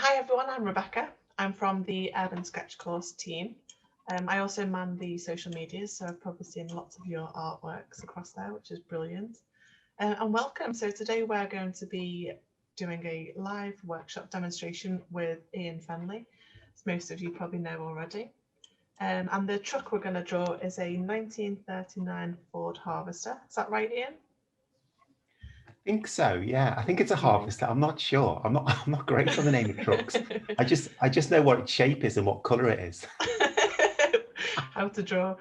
Hi everyone, I'm Rebecca. I'm from the Urban Sketch Course team. I also man the social medias, so I've probably seen lots of your artworks across there, which is brilliant. And welcome. So today we're going to be doing a live workshop demonstration with Ian Fennelly, as most of you probably know already. And the truck we're going to draw is a 1939 Ford Harvester. Is that right, Ian? I think so, yeah. I think it's a Harvester. I'm not sure. I'm not great on the name of trucks. I just know what its shape is and what colour it is. How to draw.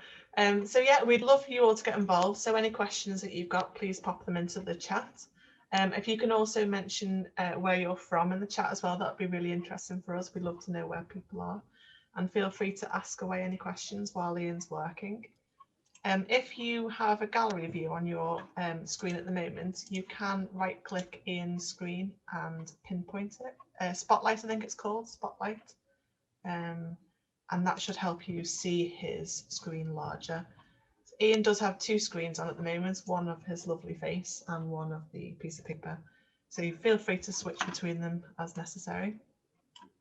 So yeah, we'd love for you all to get involved. So any questions that you've got, please pop them into the chat. If you can also mention where you're from in the chat as well, that'd be really interesting for us. We'd love to know where people are. And feel free to ask away any questions while Ian's working. If you have a gallery view on your screen at the moment, you can right click Ian's screen and pinpoint it. Spotlight, I think it's called, Spotlight. And that should help you see his screen larger. Ian does have two screens on at the moment, one of his lovely face and one of the piece of paper. So you feel free to switch between them as necessary.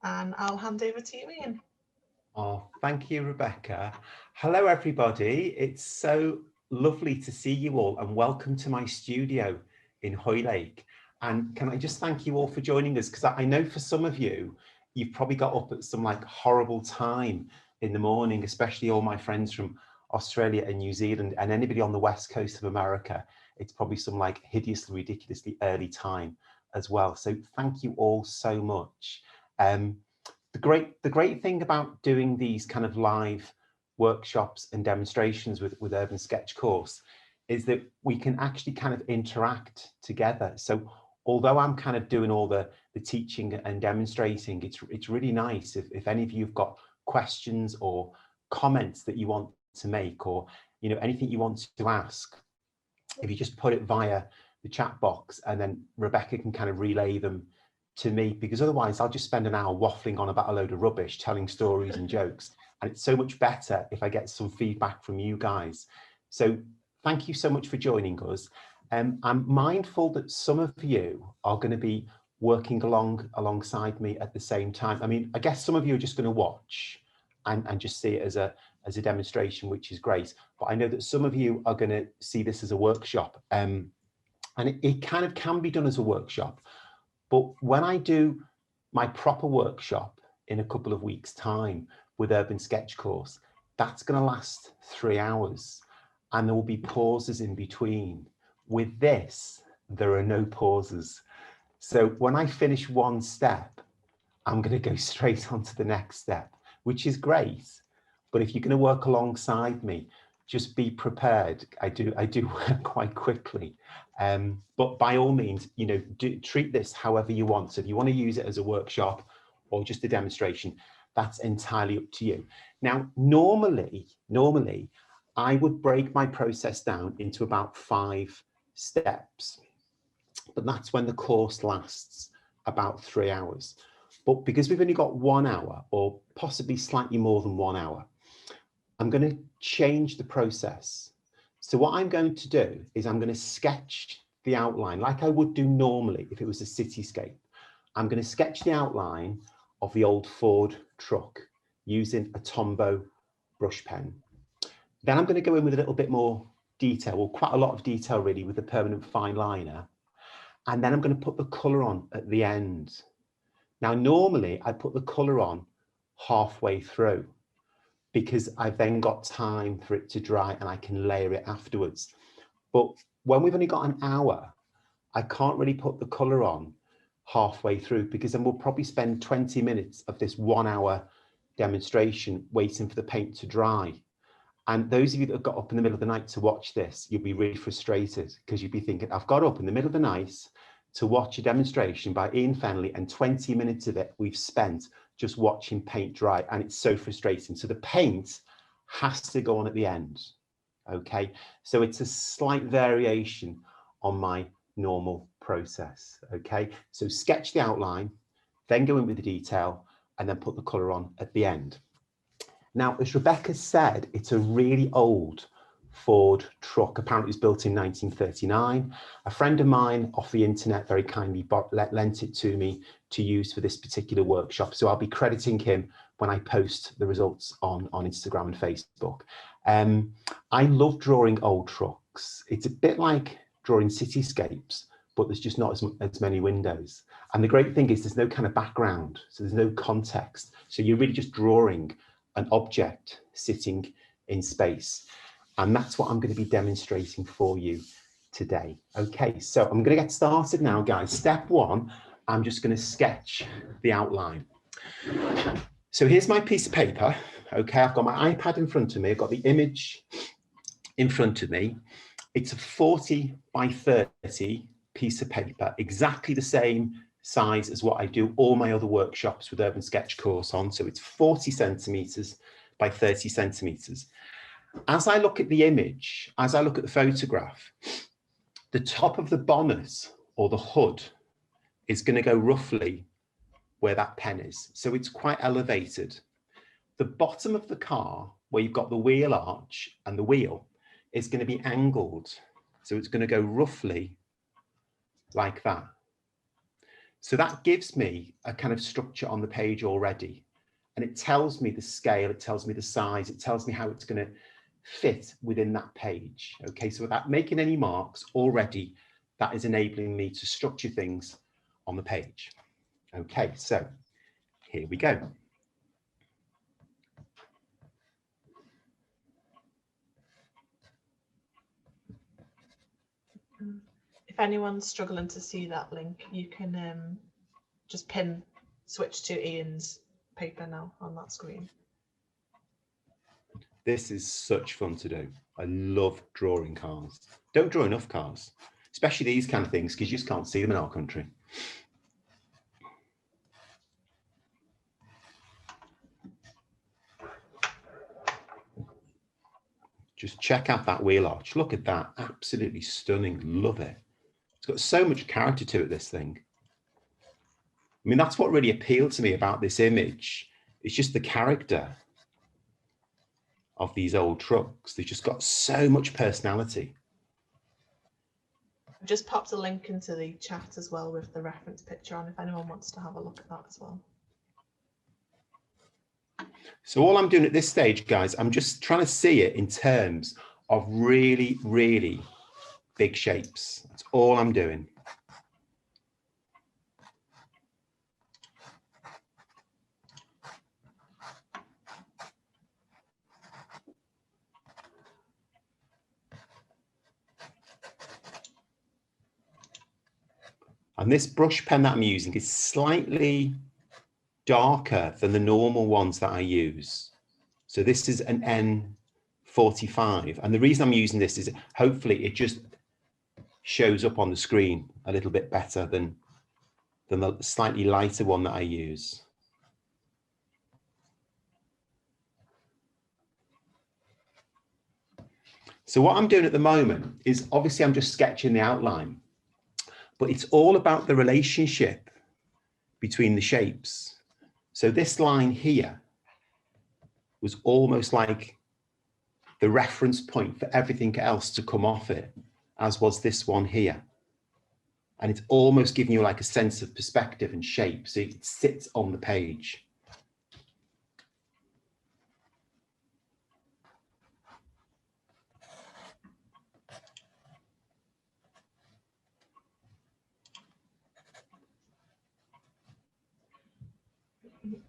And I'll hand over to you, Ian. Oh, thank you, Rebecca. Hello, everybody. It's so lovely to see you all and welcome to my studio in Hoylake. And can I just thank you all for joining us? Because I know for some of you, you've probably got up at some like horrible time in the morning, especially all my friends from Australia and New Zealand and anybody on the West Coast of America. It's probably some like hideously, ridiculously early time as well. So thank you all so much. The great thing about doing these kind of live workshops and demonstrations with Urban Sketch Course is that we can actually kind of interact together. So although I'm kind of doing all the teaching and demonstrating, it's really nice if any of you have got questions or comments that you want to make, or anything you want to ask, if you just put it via the chat box, and then Rebecca can kind of relay them to me, because otherwise I'll just spend an hour waffling on about a load of rubbish, telling stories and jokes. And it's so much better if I get some feedback from you guys. So thank you so much for joining us. I'm mindful that some of you are going to be working alongside me at the same time. I mean, I guess some of you are just going to watch and just see it as a demonstration, which is great. But I know that some of you are going to see this as a workshop. And it kind of can be done as a workshop. But when I do my proper workshop in a couple of weeks' time with Urban Sketch Course, that's going to last 3 hours, and there will be pauses in between. With this, there are no pauses. So when I finish one step, I'm going to go straight on to the next step, which is great. But if you're going to work alongside me, just be prepared. I do work quite quickly. But by all means, treat this however you want. So if you want to use it as a workshop or just a demonstration, that's entirely up to you. Now, normally, I would break my process down into about 5 steps, but that's when the course lasts about 3 hours. But because we've only got 1 hour, or possibly slightly more than 1 hour, I'm going to change the process. So what I'm going to do is I'm going to sketch the outline like I would do normally if it was a cityscape. I'm going to sketch the outline of the old Ford truck using a Tombow brush pen. Then I'm going to go in with a little bit more detail, or quite a lot of detail really, with the permanent fine liner. And then I'm going to put the colour on at the end. Now, normally I put the colour on halfway through, because I've then got time for it to dry and I can layer it afterwards. But when we've only got an hour, I can't really put the colour on halfway through, because then we'll probably spend 20 minutes of this 1 hour demonstration waiting for the paint to dry. And those of you that have got up in the middle of the night to watch this, you'll be really frustrated, because you'll be thinking, I've got up in the middle of the night to watch a demonstration by Ian Fennelly, and 20 minutes of it we've spent just watching paint dry, and it's so frustrating. So the paint has to go on at the end. Okay, so it's a slight variation on my normal process. Okay, so sketch the outline, then go in with the detail, and then put the colour on at the end. Now, as Rebecca said, it's a really old Ford truck. Apparently it was built in 1939. A friend of mine off the internet very kindly lent it to me to use for this particular workshop. So I'll be crediting him when I post the results on Instagram and Facebook. I love drawing old trucks. It's a bit like drawing cityscapes, but there's just not as many windows. And the great thing is there's no kind of background, so there's no context. So you're really just drawing an object sitting in space. And that's what I'm going to be demonstrating for you today. Okay, so I'm going to get started now, guys. Step one, I'm just going to sketch the outline. So here's my piece of paper. Okay, I've got my iPad in front of me. I've got the image in front of me. It's a 40 by 30 piece of paper, exactly the same size as what I do all my other workshops with Urban Sketch course on. So it's 40 centimeters by 30 centimeters. As I look at the image, as I look at the photograph, the top of the bonnet or the hood is going to go roughly where that pen is. So it's quite elevated. The bottom of the car, where you've got the wheel arch and the wheel, is going to be angled. So it's going to go roughly like that. So that gives me a kind of structure on the page already. And it tells me the scale, it tells me the size, it tells me how it's going to fit within that page. Okay, so without making any marks already, that is enabling me to structure things on the page. Okay, so here we go. If anyone's struggling to see that link, you can just switch to Ian's paper now on that screen. This is such fun to do. I love drawing cars. Don't draw enough cars, especially these kind of things, because you just can't see them in our country. Just check out that wheel arch. Look at that. Absolutely stunning. Love it. It's got so much character to it, this thing. I mean, that's what really appealed to me about this image. It's just the character of these old trucks. They've just got so much personality. I've just popped a link into the chat as well with the reference picture on if anyone wants to have a look at that as well. So all I'm doing at this stage, guys, I'm just trying to see it in terms of really, really big shapes. That's all I'm doing. And this brush pen that I'm using is slightly darker than the normal ones that I use. So this is an N45. And the reason I'm using this is hopefully it just shows up on the screen a little bit better than the slightly lighter one that I use. So what I'm doing at the moment is obviously I'm just sketching the outline, but it's all about the relationship between the shapes. So this line here was almost like the reference point for everything else to come off it, as was this one here. And it's almost giving you like a sense of perspective and shape, so it sits on the page.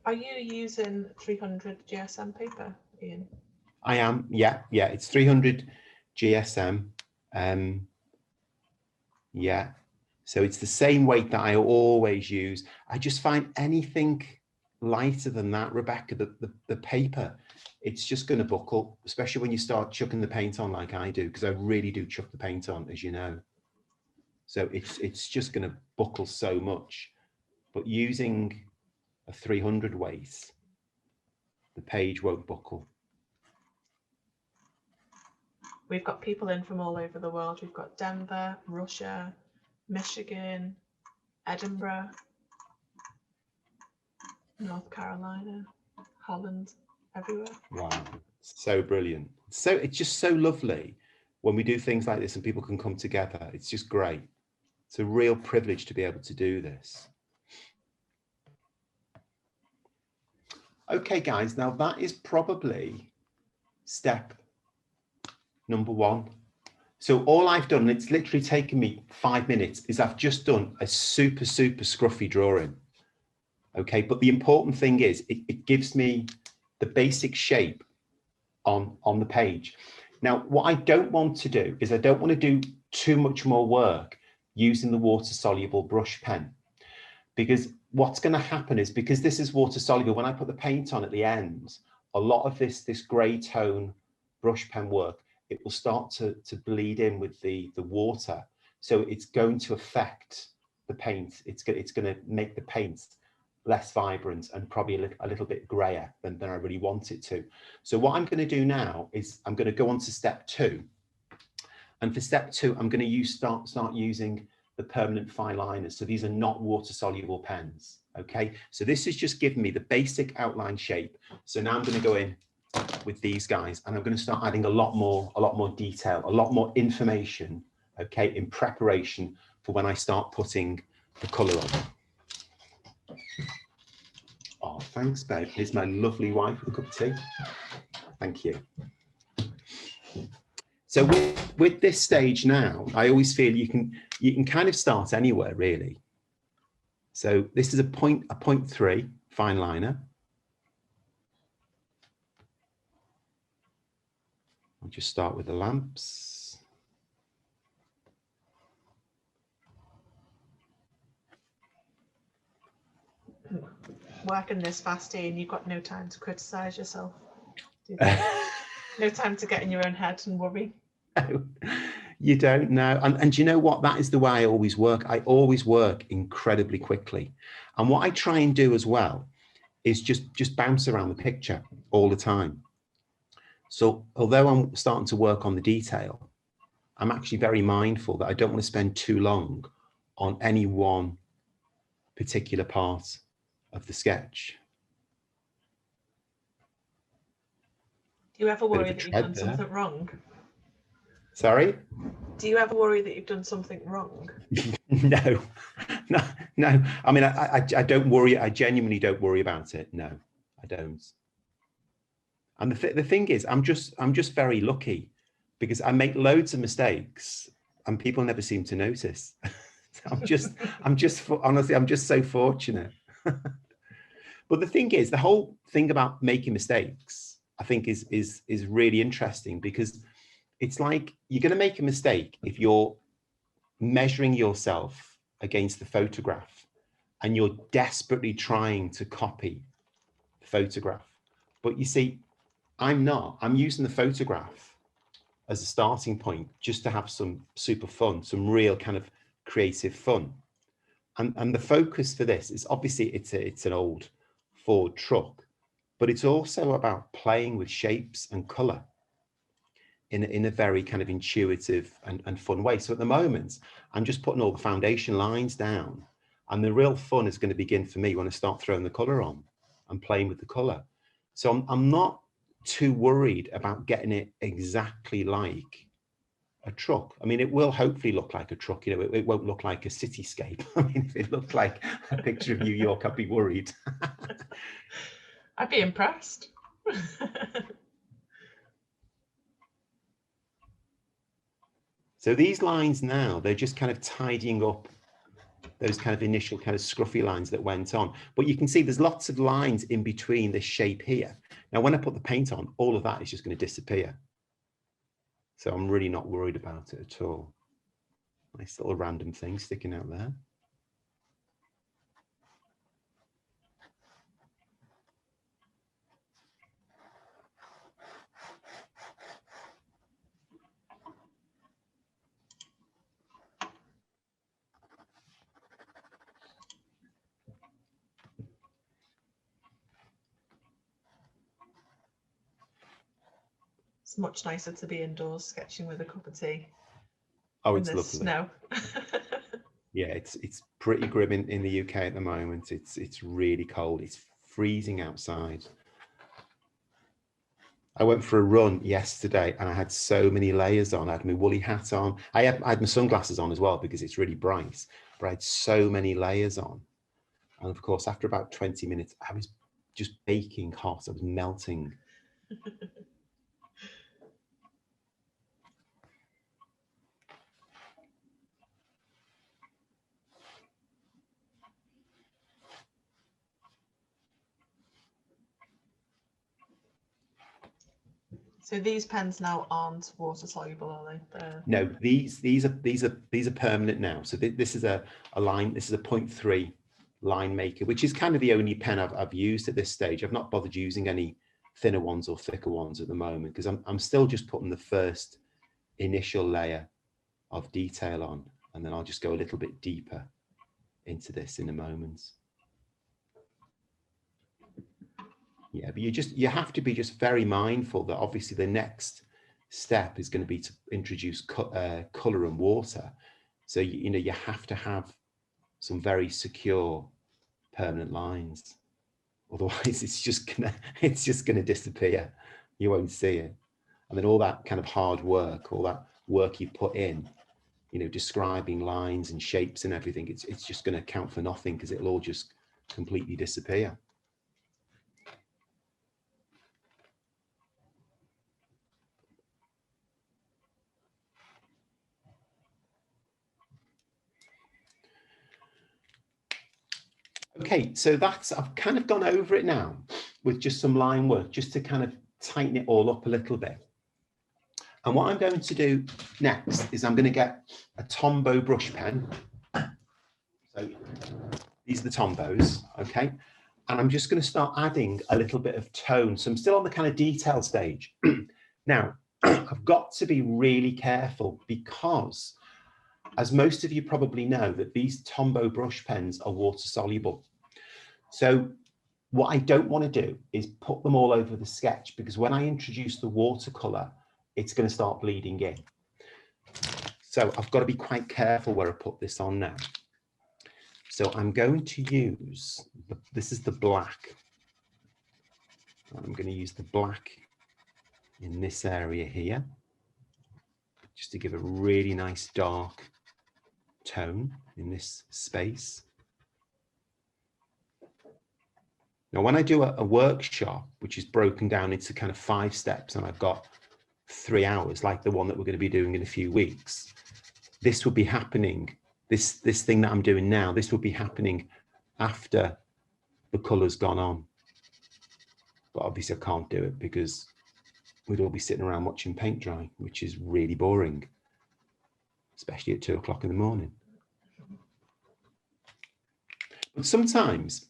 Are you using 300 GSM paper, Ian? I am, yeah, it's 300 GSM. Yeah, so it's the same weight that I always use. I just find anything lighter than that, Rebecca, the paper, it's just going to buckle, especially when you start chucking the paint on like I do, because I really do chuck the paint on, as you know. So it's just going to buckle so much. But using a 300 weight, the page won't buckle. We've got people in from all over the world. We've got Denver, Russia, Michigan, Edinburgh, North Carolina, Holland, everywhere. Wow. So brilliant. So it's just so lovely when we do things like this and people can come together. It's just great. It's a real privilege to be able to do this. Okay, guys, now that is probably step number 1. So all I've done, it's literally taken me 5 minutes, is I've just done a super scruffy drawing. Okay, but the important thing is it gives me the basic shape on the page. Now, what I don't want to do is I don't want to do too much more work using the water soluble brush pen, because what's going to happen is, because this is water soluble, when I put the paint on at the end, a lot of this grey tone brush pen work, it will start to bleed in with the water. So it's going to affect the paint. It's going to make the paint less vibrant and probably a little bit grayer than I really want it to. So what I'm going to do now is I'm going to go on to step 2. And for step 2, I'm going to start using the permanent fine liners. So these are not water soluble pens. Okay, so this is just giving me the basic outline shape. So now I'm going to go in with these guys and I'm going to start adding a lot more detail, a lot more information, okay, in preparation for when I start putting the colour on. Oh, thanks, babe. Here's my lovely wife with a cup of tea. Thank you. So with this stage now, I always feel you can kind of start anywhere, really. So this is a 0.3 fine liner. I'll just start with the lamps. Working this fast, Ian, you've got no time to criticise yourself. No time to get in your own head and worry. No, you don't know. And you know what? That is the way I always work. I always work incredibly quickly. And what I try and do as well is just bounce around the picture all the time. So although I'm starting to work on the detail, I'm actually very mindful that I don't want to spend too long on any one particular part of the sketch. Do you ever worry that you've done something wrong? Sorry? Do you ever worry that you've done something wrong? No. I mean, I don't worry. I genuinely don't worry about it. No, I don't. And the thing is, I'm just very lucky because I make loads of mistakes and people never seem to notice. Honestly, I'm just so fortunate. But the thing is, the whole thing about making mistakes, I think is really interesting, because it's like you're going to make a mistake if you're measuring yourself against the photograph and you're desperately trying to copy the photograph. But you see, I'm not. I'm using the photograph as a starting point just to have some super fun, some real kind of creative fun. And the focus for this is obviously it's an old Ford truck, but it's also about playing with shapes and color in a very kind of intuitive and fun way. So at the moment, I'm just putting all the foundation lines down, and the real fun is going to begin for me when I start throwing the color on and playing with the color. So I'm not too worried about getting it exactly like a truck. I mean, it will hopefully look like a truck, you know, it won't look like a cityscape. I mean, if it looked like a picture of New York, I'd be worried. I'd be impressed. So these lines now, they're just kind of tidying up those kind of initial kind of scruffy lines that went on. But you can see there's lots of lines in between this shape here. Now, when I put the paint on, all of that is just going to disappear. So I'm really not worried about it at all. Nice little random thing sticking out there. It's much nicer to be indoors sketching with a cup of tea. Oh, it's lovely. Snow. Yeah, it's pretty grim in the UK at the moment. It's really cold. It's freezing outside. I went for a run yesterday and I had so many layers on. I had my woolly hat on. I had my sunglasses on as well because it's really bright, but I had so many layers on. And of course, after about 20 minutes, I was just baking hot. I was melting. So these pens now aren't water soluble, are they? No, these are permanent now. So this is a line. This is a 0.3 line maker, which is kind of the only pen I've used at this stage. I've not bothered using any thinner ones or thicker ones at the moment because I'm still just putting the first initial layer of detail on, and then I'll just go a little bit deeper into this in a moment. Yeah, but you have to be just very mindful that obviously the next step is going to be to introduce color and water. So you have to have some very secure permanent lines. Otherwise, it's just gonna disappear. You won't see it. And then all that kind of hard work, all that work you put in, describing lines and shapes and everything, it's just going to count for nothing because it'll all just completely disappear. Okay, so I've kind of gone over it now with just some line work, just to kind of tighten it all up a little bit. And what I'm going to do next is I'm going to get a Tombow brush pen. So these are the Tombows, okay? And I'm just going to start adding a little bit of tone. So I'm still on the kind of detail stage. Now, I've got to be really careful because, as most of you probably know, that these Tombow brush pens are water soluble. So what I don't want to do is put them all over the sketch, because when I introduce the watercolor, it's going to start bleeding in. So I've got to be quite careful where I put this on now. So I'm going to use, this is the black. I'm going to use the black in this area here, just to give a really nice dark tone in this space. Now, when I do a workshop, which is broken down into kind of 5 steps, and I've got 3 hours, like the one that we're going to be doing in a few weeks, this will be happening, this thing that I'm doing now, this will be happening after the colour's gone on. But obviously I can't do it because we'd all be sitting around watching paint dry, which is really boring, especially at 2 o'clock in the morning. But sometimes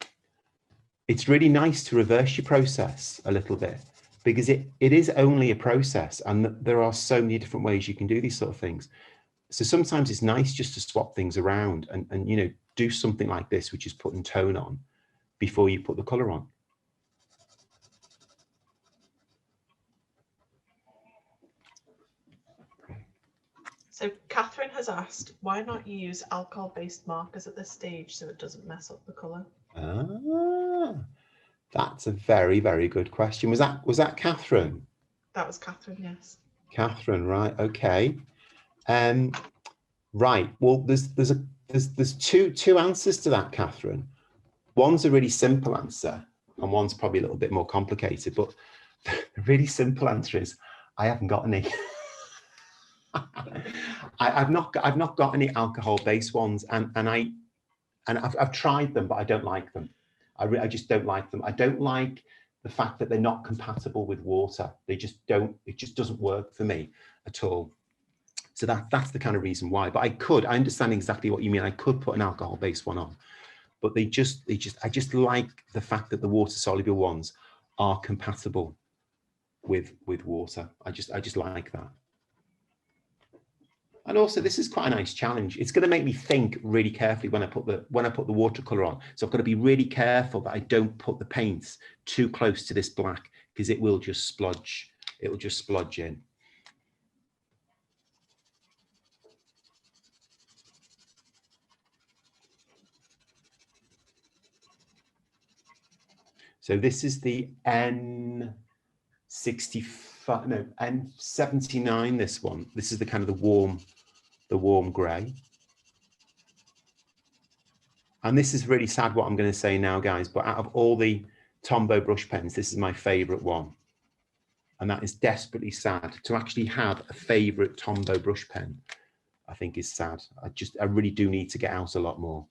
it's really nice to reverse your process a little bit, because it is only a process, and there are so many different ways you can do these sort of things. So sometimes it's nice just to swap things around and do something like this, which is putting tone on before you put the color on. So Catherine has asked, why not use alcohol-based markers at this stage so it doesn't mess up the colour? Ah, that's a very, very good question. Was that Catherine? That was Catherine, yes. Catherine, right? Okay. Right. Well, there's two answers to that, Catherine. One's a really simple answer, and one's probably a little bit more complicated. But the really simple answer is I haven't got any. I've not got any alcohol-based ones, and I've tried them, but I don't like them. I just don't like them. I don't like the fact that they're not compatible with water. They just don't. It just doesn't work for me at all. So that's the kind of reason why. But I understand exactly what you mean. I could put an alcohol-based one on, but I just like the fact that the water-soluble ones are compatible with water. I just like that. And also, this is quite a nice challenge. It's going to make me think really carefully when I put the watercolor on. So I've got to be really careful that I don't put the paints too close to this black, because it will just splodge. It will just splodge in. So this is the N 65, no, and 79, this one. This is the kind of the warm grey. And this is really sad what I'm going to say now, guys, but out of all the Tombow brush pens, this is my favourite one. And that is desperately sad. To actually have a favourite Tombow brush pen, I think is sad. I really do need to get out a lot more.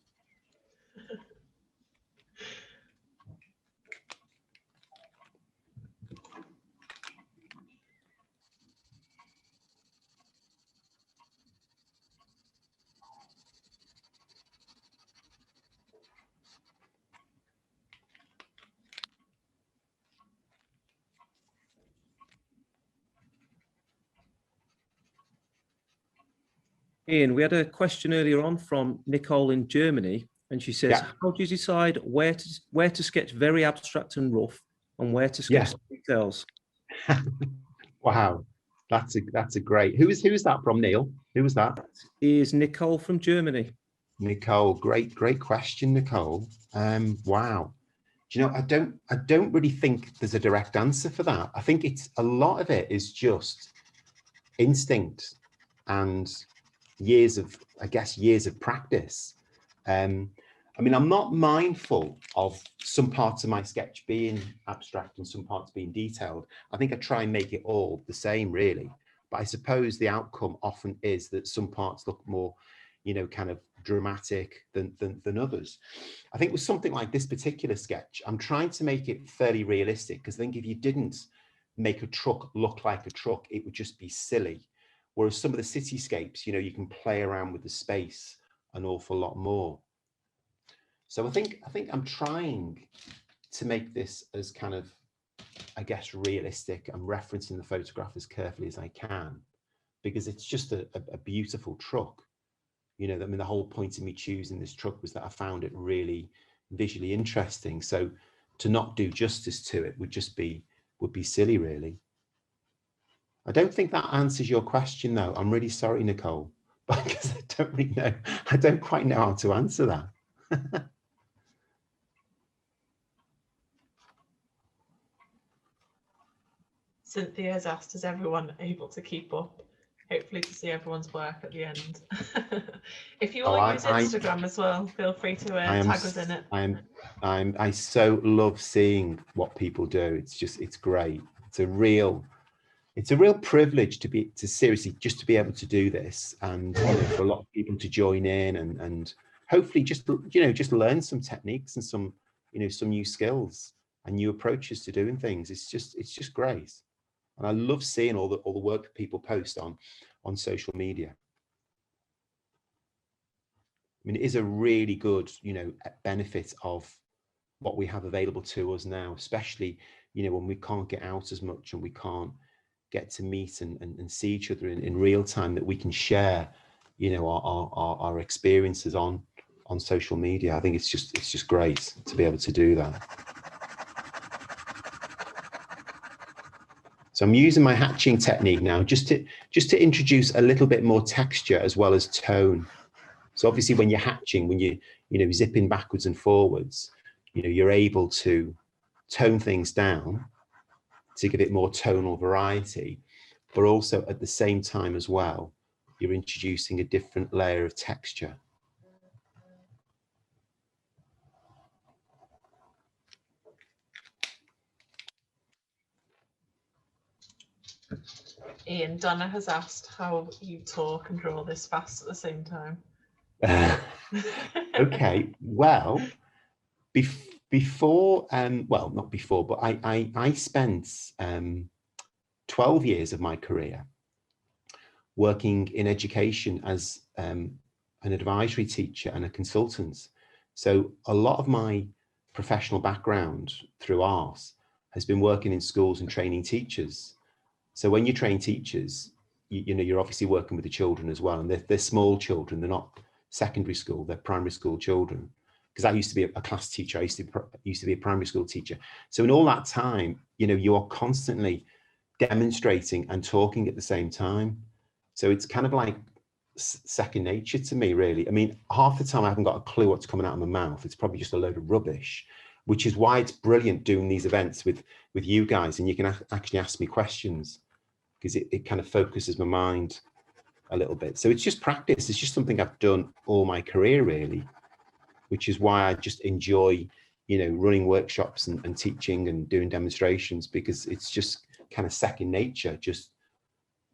Ian, we had a question earlier on from Nicole in Germany, and she says, how do you decide where to sketch very abstract and rough and where to sketch details? Wow, that's a great. Who's that from, Neil? Who was that? Is Nicole from Germany. Nicole, great question, Nicole. Wow. Do you know, I don't really think there's a direct answer for that. I think it's a lot of it is just instinct and years of practice. I mean, I'm not mindful of some parts of my sketch being abstract and some parts being detailed. I think I try and make it all the same, really. But I suppose the outcome often is that some parts look more, you know, kind of dramatic than others. I think with something like this particular sketch, I'm trying to make it fairly realistic, because I think if you didn't make a truck look like a truck, it would just be silly. Whereas some of the cityscapes, you know, you can play around with the space an awful lot more. So I think I'm trying to make this as kind of, I guess, realistic. I'm referencing the photograph as carefully as I can, because it's just a beautiful truck. You know, I mean, the whole point of me choosing this truck was that I found it really visually interesting. So to not do justice to it would be silly, really. I don't think that answers your question, though. I'm really sorry, Nicole, because I don't really know. I don't quite know how to answer that. Cynthia has asked, is everyone able to keep up? Hopefully to see everyone's work at the end. If you all use Instagram as well, feel free to tag us in it. I so love seeing what people do. It's great. It's a real privilege to seriously just to be able to do this, and you know, for a lot of people to join in and hopefully just, you know, just learn some techniques and some, you know, some new skills and new approaches to doing things. It's just great. And I love seeing all the work that people post on social media. I mean, it is a really good, you know, benefit of what we have available to us now, especially, you know, when we can't get out as much and we can't get to meet and see each other in real time, that we can share, you know, our experiences on social media. I think it's just great to be able to do that. So I'm using my hatching technique now just to introduce a little bit more texture as well as tone. So obviously when you're hatching, when you know, zipping backwards and forwards, you know, you're able to tone things down to give it more tonal variety, but also at the same time as well, you're introducing a different layer of texture. Ian, Donna has asked how you talk and draw this fast at the same time. Okay, well, before, well, not before, but I spent 12 years of my career working in education as an advisory teacher and a consultant. So a lot of my professional background through art has been working in schools and training teachers. So when you train teachers, you know, you're obviously working with the children as well, and they're small children. They're not secondary school, they're primary school children. Because I used to be a class teacher, I used to be a primary school teacher. So in all that time, you know, you are constantly demonstrating and talking at the same time. So it's kind of like second nature to me, really. I mean, half the time I haven't got a clue what's coming out of my mouth. It's probably just a load of rubbish. which is why it's brilliant doing these events with you guys, and you can actually ask me questions, because it kind of focuses my mind a little bit. So it's just practice. It's just something I've done all my career, really, which is why I just enjoy, you know, running workshops and teaching and doing demonstrations, because it's just kind of second nature, just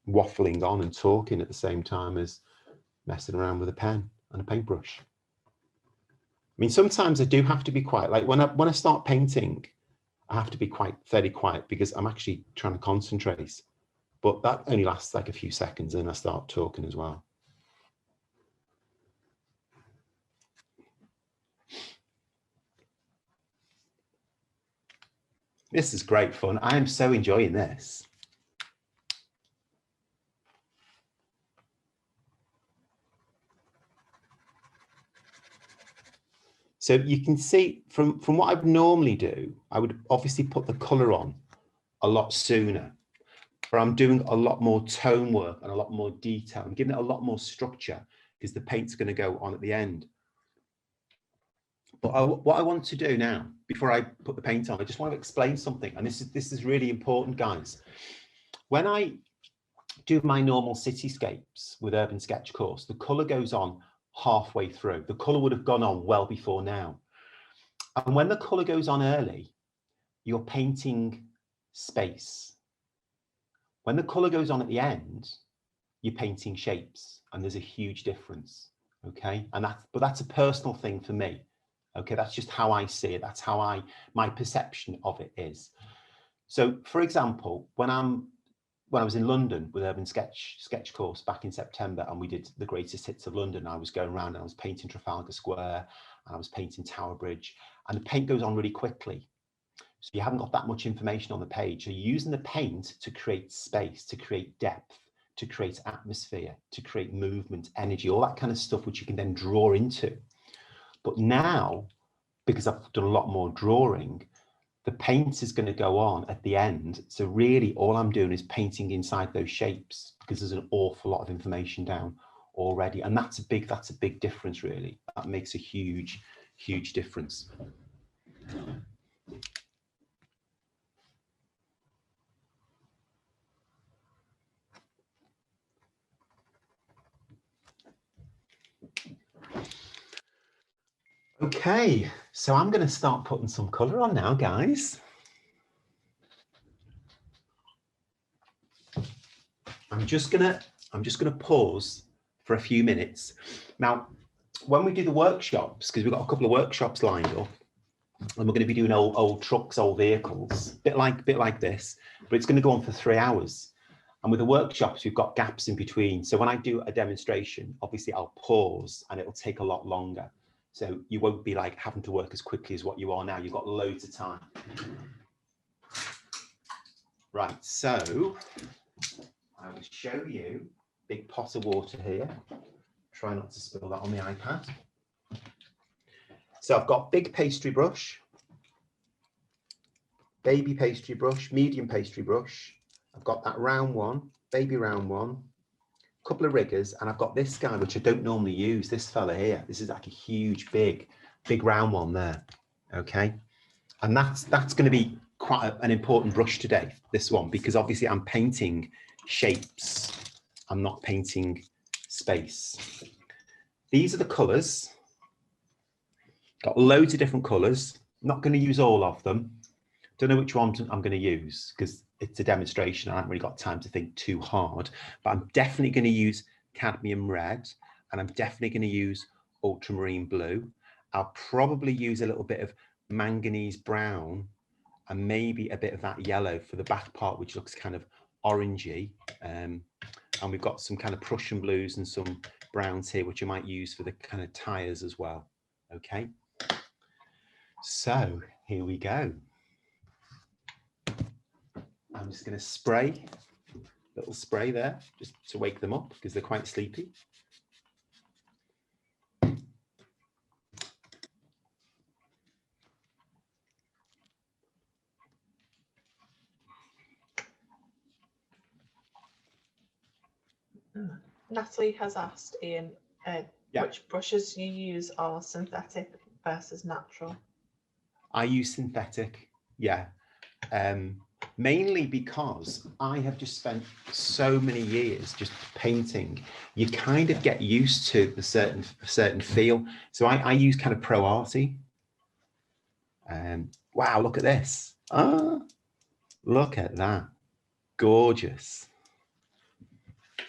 waffling on and talking at the same time as messing around with a pen and a paintbrush. I mean, sometimes I do have to be quiet. Like when I start painting, I have to be fairly quiet, because I'm actually trying to concentrate. But that only lasts like a few seconds, and I start talking as well. This is great fun. I am so enjoying this. So you can see from what I would normally do, I would obviously put the colour on a lot sooner, but I'm doing a lot more tone work and a lot more detail. I'm giving it a lot more structure, because the paint's going to go on at the end. But what I want to do now, before I put the paint on, I just want to explain something. And this is really important, guys. When I do my normal cityscapes with Urban Sketch course, the colour goes on halfway through. The colour would have gone on well before now. And when the colour goes on early, you're painting space. When the colour goes on at the end, you're painting shapes, and there's a huge difference. Okay, and that's a personal thing for me. Okay, that's just how I see it. That's how my perception of it is. So, for example, when I was in London with Urban Sketch course back in September, and we did the greatest hits of London, I was going around and I was painting Trafalgar Square, and I was painting Tower Bridge, and the paint goes on really quickly. So you haven't got that much information on the page. So you're using the paint to create space, to create depth, to create atmosphere, to create movement, energy, all that kind of stuff, which you can then draw into. But now, because I've done a lot more drawing, the paint is going to go on at the end. So really all I'm doing is painting inside those shapes, because there's an awful lot of information down already. And that's a big difference, really. That makes a huge, huge difference. Okay, so I'm going to start putting some colour on now, guys. I'm just gonna pause for a few minutes. Now, when we do the workshops, because we've got a couple of workshops lined up, and we're going to be doing old trucks, old vehicles, bit like this, but it's going to go on for 3 hours. And with the workshops, we've got gaps in between. So when I do a demonstration, obviously I'll pause and it'll take a lot longer. So you won't be like having to work as quickly as what you are now. You've got loads of time. Right, so I will show you big pot of water here. Try not to spill that on the iPad. So I've got big pastry brush, baby pastry brush, medium pastry brush. I've got that round one, baby round one, a couple of riggers, and I've got this guy, which I don't normally use, this fella here. This is like a huge, big round one there, okay? And that's going to be quite an important brush today, this one, because obviously I'm painting shapes. I'm not painting space. These are the colours. Got loads of different colours. Not going to use all of them. Don't know which ones I'm going to use, because it's a demonstration. I haven't really got time to think too hard, but I'm definitely going to use cadmium red, and I'm definitely going to use ultramarine blue. I'll probably use a little bit of manganese brown, and maybe a bit of that yellow for the back part, which looks kind of orangey. And we've got some kind of Prussian blues and some browns here, which I might use for the kind of tires as well. Okay, so here we go. I'm just going to spray, little spray there, just to wake them up because they're quite sleepy. Natalie has asked Ian which brushes you use are synthetic versus natural. I use synthetic, yeah. Mainly because I have just spent so many years just painting. You kind of get used to the certain feel. So I use kind of Pro Arty. Wow, look at this. Look at that. Gorgeous.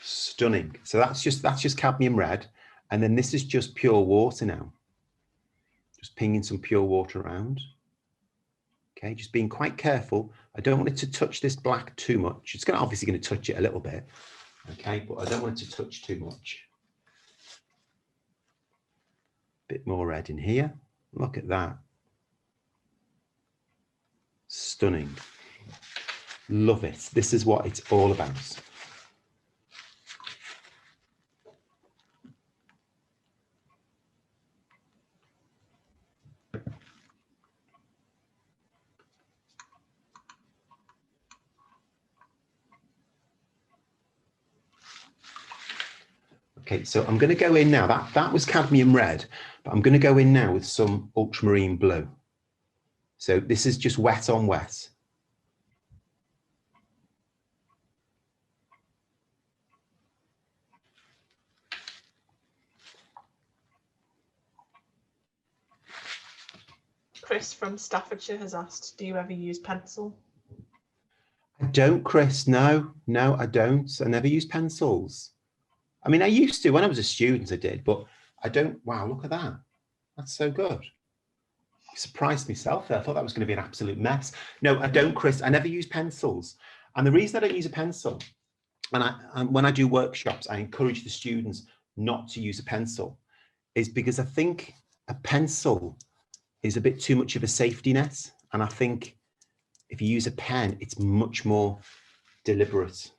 Stunning. So that's just cadmium red. And then this is just pure water now. Just pinging some pure water around. Okay, just being quite careful. I don't want it to touch this black too much. It's obviously going to touch it a little bit. Okay, but I don't want it to touch too much. Bit more red in here. Look at that. Stunning. Love it. This is what it's all about. Okay, so I'm going to go in now. That was cadmium red, but I'm going to go in now with some ultramarine blue. So this is just wet on wet. Chris from Staffordshire has asked, do you ever use pencil? I don't, Chris. No, I don't. I never use pencils. I mean, I used to when I was a student, I did, but I don't. Wow, look at that. That's so good. I surprised myself there. I thought that was going to be an absolute mess. No, I don't, Chris. I never use pencils. And the reason I don't use a pencil, and when I do workshops, I encourage the students not to use a pencil, is because I think a pencil is a bit too much of a safety net. And I think if you use a pen, it's much more deliberate.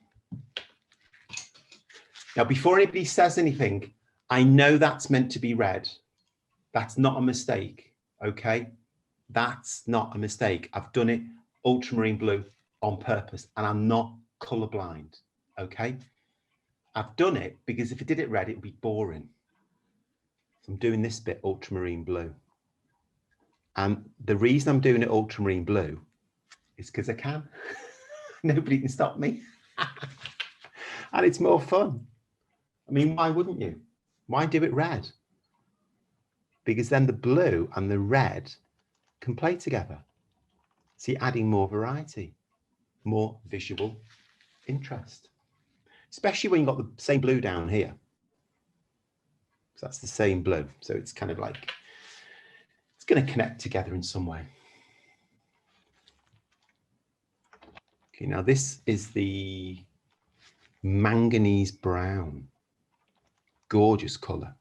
Now, before anybody says anything, I know that's meant to be red. That's not a mistake, okay? That's not a mistake. I've done it ultramarine blue on purpose, and I'm not colorblind, okay? I've done it because if I did it red, it would be boring. So I'm doing this bit ultramarine blue. And the reason I'm doing it ultramarine blue is because I can. Nobody can stop me. And it's more fun. I mean, why wouldn't you? Why do it red? Because then the blue and the red can play together. So you're adding more variety, more visual interest, especially when you've got the same blue down here. So that's the same blue. So it's kind of like, it's going to connect together in some way. Okay, now this is the manganese brown. Gorgeous color.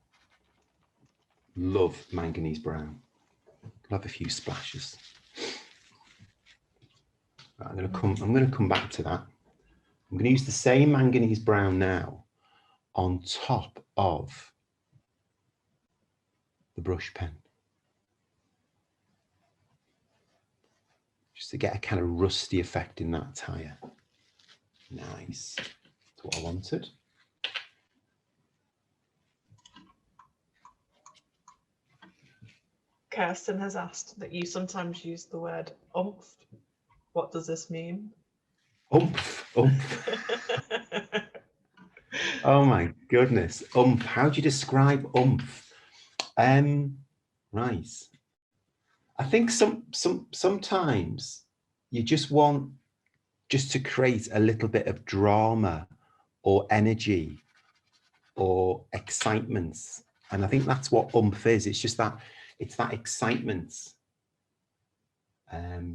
Love manganese brown. Love a few splashes. Right, I'm going to come back to that. I'm going to use the same manganese brown now on top of the brush pen, just to get a kind of rusty effect in that tire. Nice. That's what I wanted. Kirsten has asked that you sometimes use the word oomph. What does this mean? Oomph, oomph. Oh my goodness. Oomph. How do you describe oomph? Right. I think sometimes you just want to create a little bit of drama or energy or excitement. And I think that's what oomph is. It's just that, it's that excitement.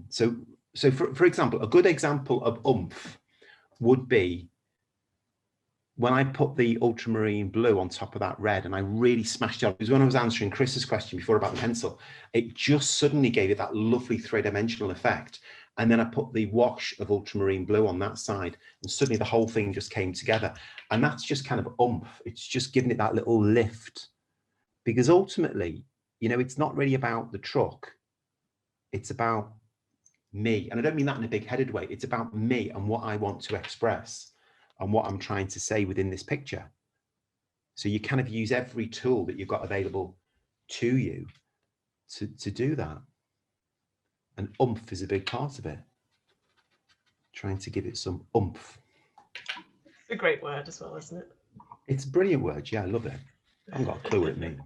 So for example, a good example of oomph would be when I put the ultramarine blue on top of that red and I really smashed it up, because when I was answering Chris's question before about the pencil, it just suddenly gave it that lovely three-dimensional effect. And then I put the wash of ultramarine blue on that side and suddenly the whole thing just came together. And that's just kind of oomph. It's just giving it that little lift, because ultimately, you know, it's not really about the truck. It's about me. And I don't mean that in a big-headed way. It's about me and what I want to express and what I'm trying to say within this picture. So you kind of use every tool that you've got available to you to do that. And oomph is a big part of it. Trying to give it some oomph. It's a great word as well, isn't it? It's a brilliant word. Yeah, I love it. I haven't got a clue what it means.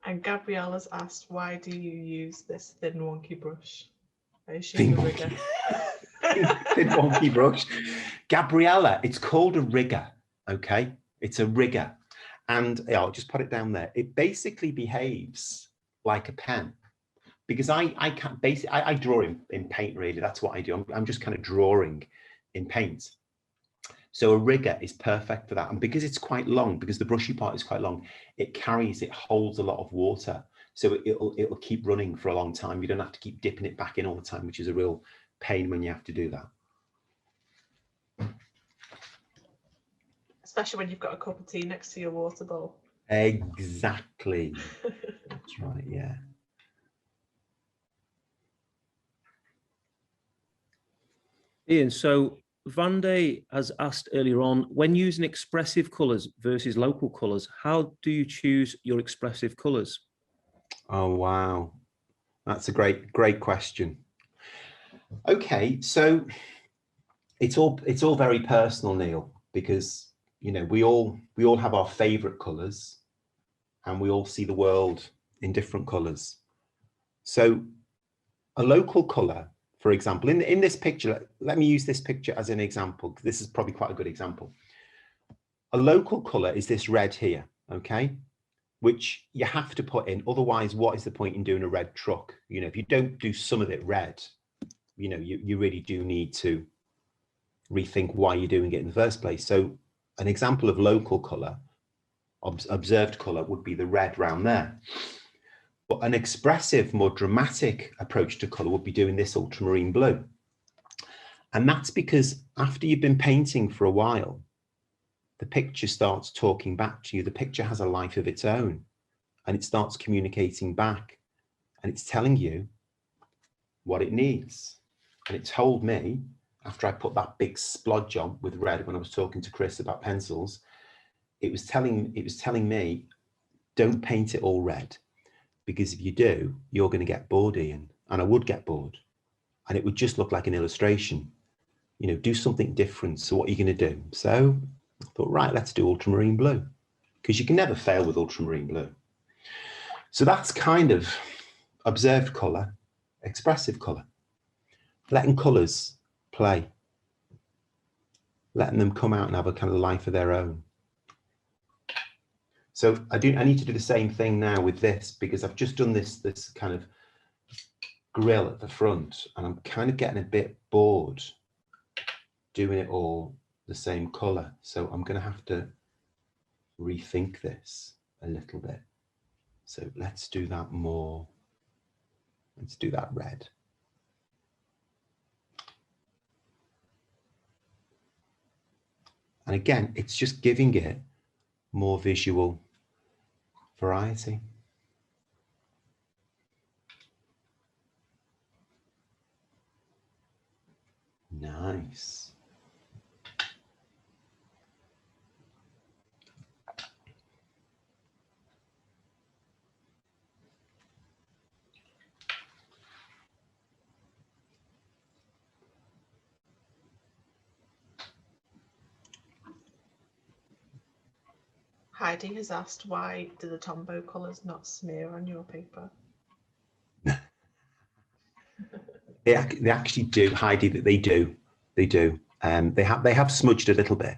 And Gabriella's asked, why do you use this thin wonky brush? I assume the rigger. Thin wonky brush. Gabriella, it's called a rigger, okay? It's a rigger. And yeah, I'll just put it down there. It basically behaves like a pen, because I can't basically, I draw in paint, really. That's what I do. I'm just kind of drawing in paint. So a rigger is perfect for that. And because it's quite long, because the brushy part is quite long, it holds a lot of water. So it'll keep running for a long time. You don't have to keep dipping it back in all the time, which is a real pain when you have to do that. Especially when you've got a cup of tea next to your water bowl. Exactly. That's right, yeah. Ian, so Vande has asked earlier on, when using expressive colours versus local colours, how do you choose your expressive colours? Oh, wow. That's a great question. Okay, so it's all very personal, Neil, because, you know, we all have our favorite colours, and we all see the world in different colours. So a local colour, for example, in this picture, let me use this picture as an example, because this is probably quite a good example. A local colour is this red here, okay, which you have to put in. Otherwise, what is the point in doing a red truck? You know, if you don't do some of it red, you know, you really do need to rethink why you're doing it in the first place. So an example of local colour, observed colour, would be the red round there. But an expressive, more dramatic approach to colour would be doing this ultramarine blue. And that's because after you've been painting for a while, the picture starts talking back to you. The picture has a life of its own, and it starts communicating back, and it's telling you what it needs. And it told me, after I put that big splodge on with red when I was talking to Chris about pencils, it was telling me, don't paint it all red, because if you do, you're going to get bored, Ian. And I would get bored, and it would just look like an illustration. You know, do something different. So what are you going to do? So I thought, right, let's do ultramarine blue, because you can never fail with ultramarine blue. So that's kind of observed colour, expressive colour, letting colours play, letting them come out and have a kind of life of their own. So I need to do the same thing now with this, because I've just done this kind of grill at the front, and I'm kind of getting a bit bored doing it all the same colour. So I'm going to have to rethink this a little bit. So let's do that more. Let's do that red. And again, it's just giving it more visual variety. Nice. Heidi has asked, why do the Tombow colours not smear on your paper? They actually do, Heidi, that they do. They have smudged a little bit,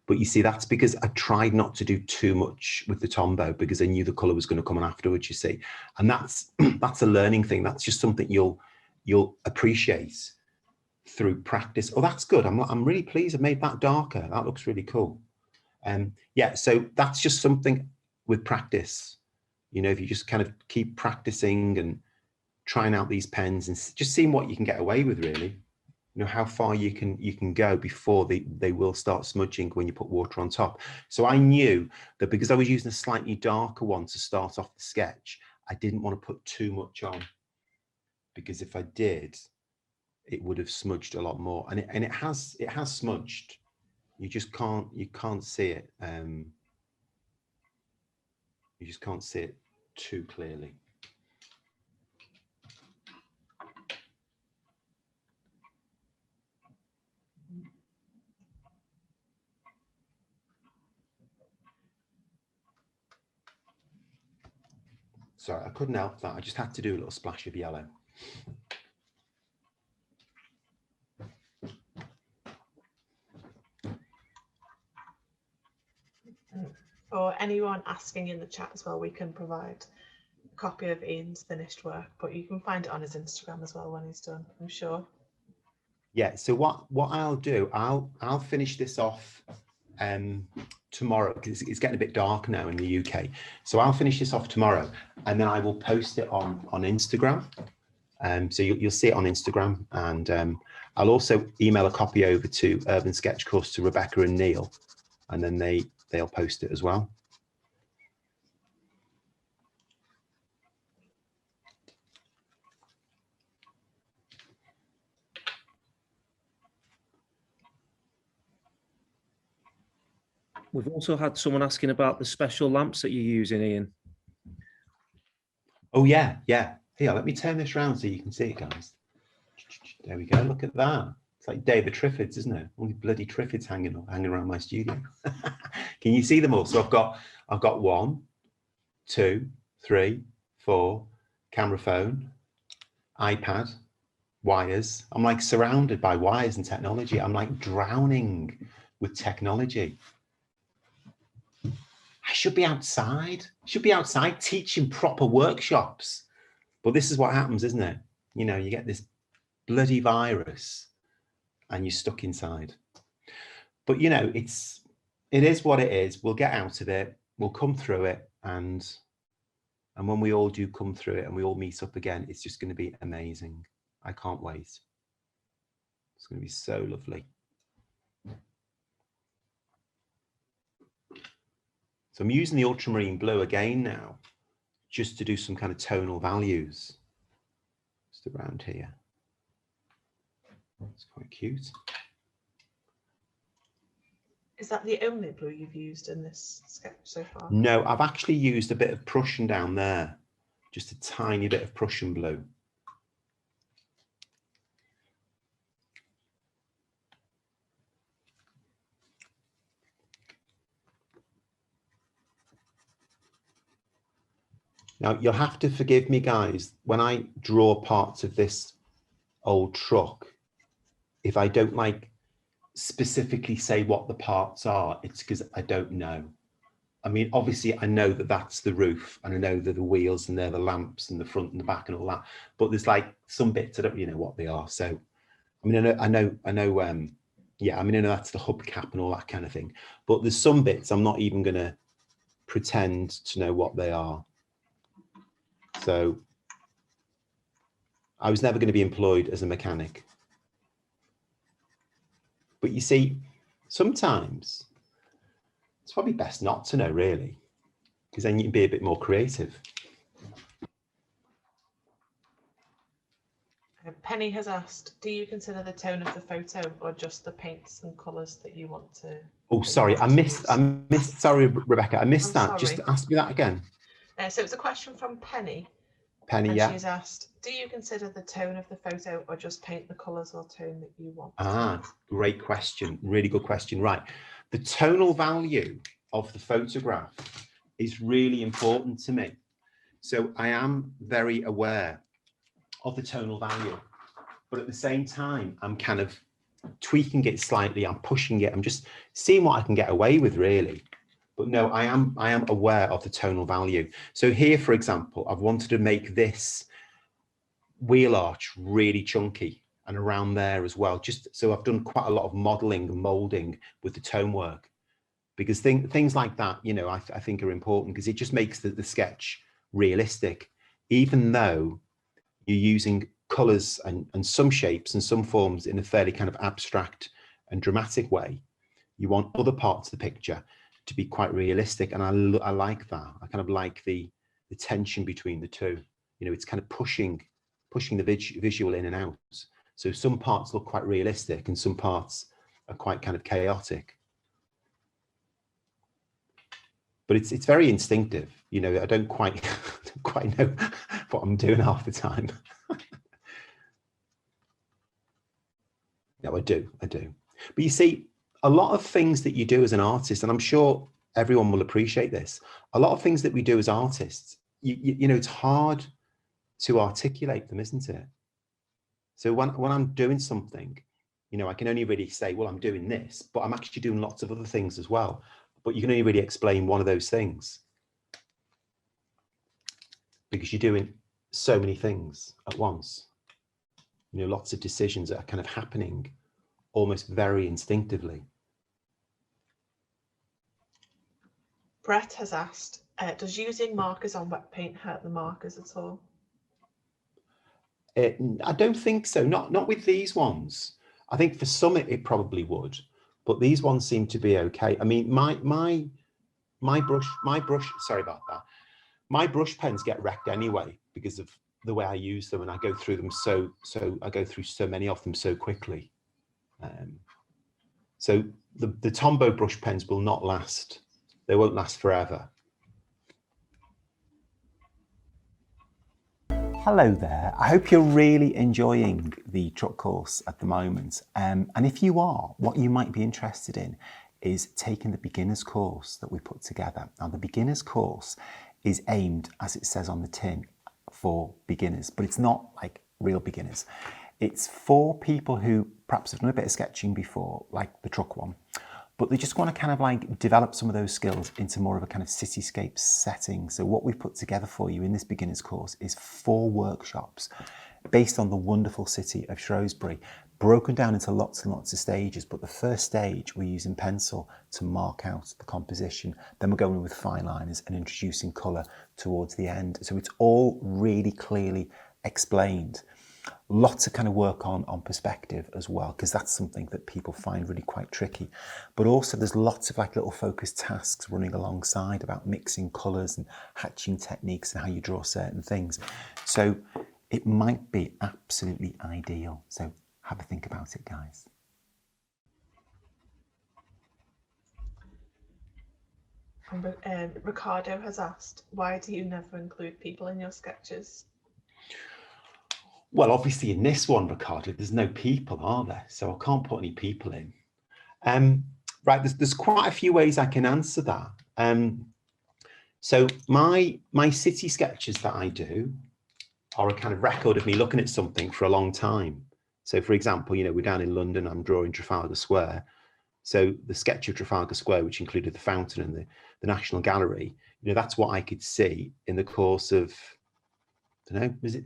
but you see, that's because I tried not to do too much with the Tombow, because I knew the colour was going to come on afterwards, you see. And that's a learning thing. That's just something you'll appreciate through practice. Oh, that's good. I'm really pleased I made that darker. That looks really cool. Yeah, so that's just something with practice. You know, if you just kind of keep practicing and trying out these pens and just seeing what you can get away with, really, you know, how far you can go before they will start smudging when you put water on top. So I knew that because I was using a slightly darker one to start off the sketch, I didn't want to put too much on, because if I did, it would have smudged a lot more. And it has smudged. You can't see it. You just can't see it too clearly. Sorry, I couldn't help that. I just had to do a little splash of yellow. For anyone asking in the chat as well, we can provide a copy of Ian's finished work, but you can find it on his Instagram as well when he's done, I'm sure. Yeah, so what I'll do, I'll finish this off tomorrow, because it's getting a bit dark now in the UK. So I'll finish this off tomorrow, and then I will post it on Instagram. So you'll see it on Instagram, and I'll also email a copy over to Urban Sketch Course to Rebecca and Neil, and then they'll post it as well. We've also had someone asking about the special lamps that you're using, Ian. Oh yeah, yeah. Here, let me turn this around so you can see it, guys. There we go. Look at that. It's like David Triffids, isn't it? All these bloody Triffids hanging around my studio. Can you see them all? So I've got 1, 2, 3, 4, camera phone, iPad, wires. I'm like surrounded by wires and technology. I'm like drowning with technology. I should be outside. Teaching proper workshops. But this is what happens, isn't it? You know, you get this bloody virus and you're stuck inside. But you know, it is what it is. We'll get out of it. We'll come through it, and when we all do come through it and we all meet up again, it's just going to be amazing. I can't wait. It's going to be so lovely. So I'm using the ultramarine blue again now, just to do some kind of tonal values. Just around here. It's quite cute. Is that the only blue you've used in this sketch so far? No, I've actually used a bit of Prussian down there, just a tiny bit of Prussian blue. Now, you'll have to forgive me, guys, when I draw parts of this old truck, if I don't like specifically say what the parts are, it's because I don't know. I mean, obviously, I know that that's the roof, and I know they're the wheels, and they're the lamps, and the front and the back, and all that. But there's like some bits I don't really know what they are. So, I mean, I know. Yeah, I mean, I know that's the hubcap and all that kind of thing. But there's some bits I'm not even going to pretend to know what they are. So I was never going to be employed as a mechanic. But you see, sometimes it's probably best not to know, really, because then you can be a bit more creative. Penny has asked, do you consider the tone of the photo or just the paints and colours that you want to? Oh, sorry, I missed, sorry, Rebecca, I missed that. Sorry. Just ask me that again. So it's a question from Penny. Penny, and yeah. She's asked, do you consider the tone of the photo or just paint the colours or tone that you want? Ah, great question. Really good question. Right. The tonal value of the photograph is really important to me. So I am very aware of the tonal value, but at the same time, I'm kind of tweaking it slightly. I'm pushing it. I'm just seeing what I can get away with, really. But no, I am aware of the tonal value. So here, for example, I've wanted to make this wheel arch really chunky and around there as well. Just so I've done quite a lot of modeling and molding with the tone work, because things like that, you know, I think are important, because it just makes the sketch realistic, even though you're using colors and some shapes and some forms in a fairly kind of abstract and dramatic way. You want other parts of the picture to be quite realistic, and I like that. I kind of like the tension between the two. You know, it's kind of pushing the visual in and out. So some parts look quite realistic and some parts are quite kind of chaotic. But it's very instinctive. You know, I don't quite know what I'm doing half the time. No, I do. But you see, a lot of things that you do as an artist, and I'm sure everyone will appreciate this, a lot of things that we do as artists, you know, it's hard to articulate them, isn't it? So when I'm doing something, you know, I can only really say, well, I'm doing this, but I'm actually doing lots of other things as well. But you can only really explain one of those things because you're doing so many things at once. You know, lots of decisions that are kind of happening almost very instinctively. Brett has asked, does using markers on wet paint hurt the markers at all? I don't think so. Not with these ones. I think for some it probably would, but these ones seem to be okay. I mean, my brush. Sorry about that. My brush pens get wrecked anyway because of the way I use them, and I go through them I go through so many of them so quickly. So the Tombow brush pens will not last. They won't last forever. Hello there. I hope you're really enjoying the truck course at the moment. And if you are, what you might be interested in is taking the beginner's course that we put together. Now, the beginner's course is aimed, as it says on the tin, for beginners, but it's not like real beginners. It's for people who perhaps have done a bit of sketching before, like the truck one, but they just want to kind of like develop some of those skills into more of a kind of cityscape setting. So what we've put together for you in this beginner's course is 4 workshops based on the wonderful city of Shrewsbury, broken down into lots and lots of stages. But the first stage, we're using pencil to mark out the composition. Then we're going with fine liners and introducing colour towards the end. So it's all really clearly explained. Lots of kind of work on perspective as well, because that's something that people find really quite tricky. But also there's lots of like little focused tasks running alongside about mixing colours and hatching techniques and how you draw certain things. So it might be absolutely ideal. So have a think about it, guys. Ricardo has asked, why do you never include people in your sketches? Well, obviously in this one, Ricardo, there's no people, are there? So I can't put any people in. Right, there's quite a few ways I can answer that. So my city sketches that I do are a kind of record of me looking at something for a long time. So for example, you know, we're down in London, I'm drawing Trafalgar Square. So the sketch of Trafalgar Square, which included the fountain and the National Gallery, you know, that's what I could see in the course of, I don't know, was it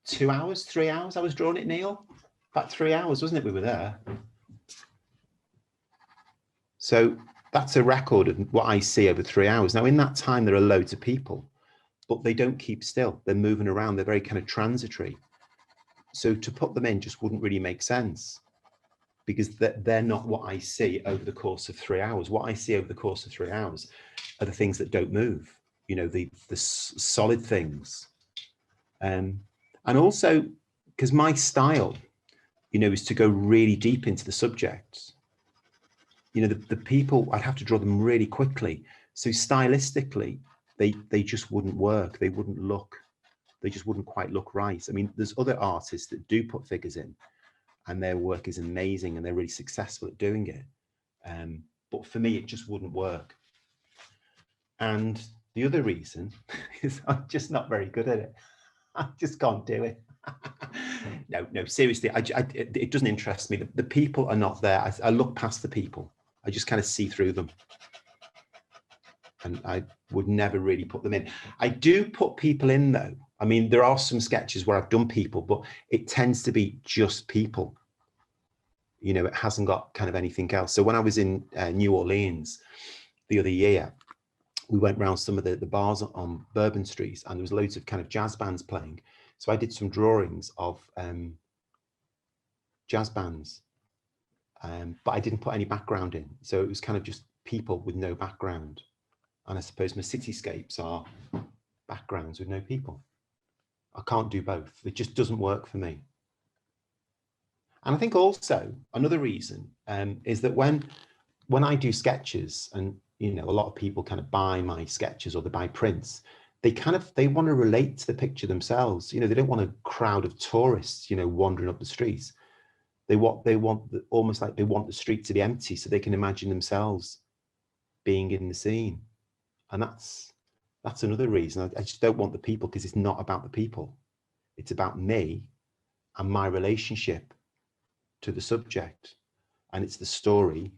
2 hours, 3 hours I was drawing it, Neil? About 3 hours, wasn't it? We were there. So that's a record of what I see over 3 hours. Now, in that time, there are loads of people, but they don't keep still. They're moving around. They're very kind of transitory. So to put them in just wouldn't really make sense because they're not what I see over the course of 3 hours. What I see over the course of 3 hours are the things that don't move, you know, the solid things. And also, because my style, you know, is to go really deep into the subjects. You know, the people, I'd have to draw them really quickly. So stylistically, they just wouldn't work. They just wouldn't quite look right. I mean, there's other artists that do put figures in and their work is amazing and they're really successful at doing it. But for me, it just wouldn't work. And the other reason is I'm just not very good at it. I just can't do it. No, seriously, it doesn't interest me. The people are not there. I look past the people. I just kind of see through them. And I would never really put them in. I do put people in though. I mean, there are some sketches where I've done people, but it tends to be just people. You know, it hasn't got kind of anything else. So when I was in New Orleans the other year, we went around some of the bars on Bourbon Street and there was loads of kind of jazz bands playing. So I did some drawings of jazz bands, but I didn't put any background in. So it was kind of just people with no background. And I suppose my cityscapes are backgrounds with no people. I can't do both. It just doesn't work for me. And I think also another reason is that when I do sketches and, you know, a lot of people kind of buy my sketches or they buy prints, they want to relate to the picture themselves. You know, they don't want a crowd of tourists, you know, wandering up the streets. They want almost like they want the street to be empty so they can imagine themselves being in the scene. And That's another reason. I just don't want the people, because it's not about the people. It's about me and my relationship to the subject. And it's the story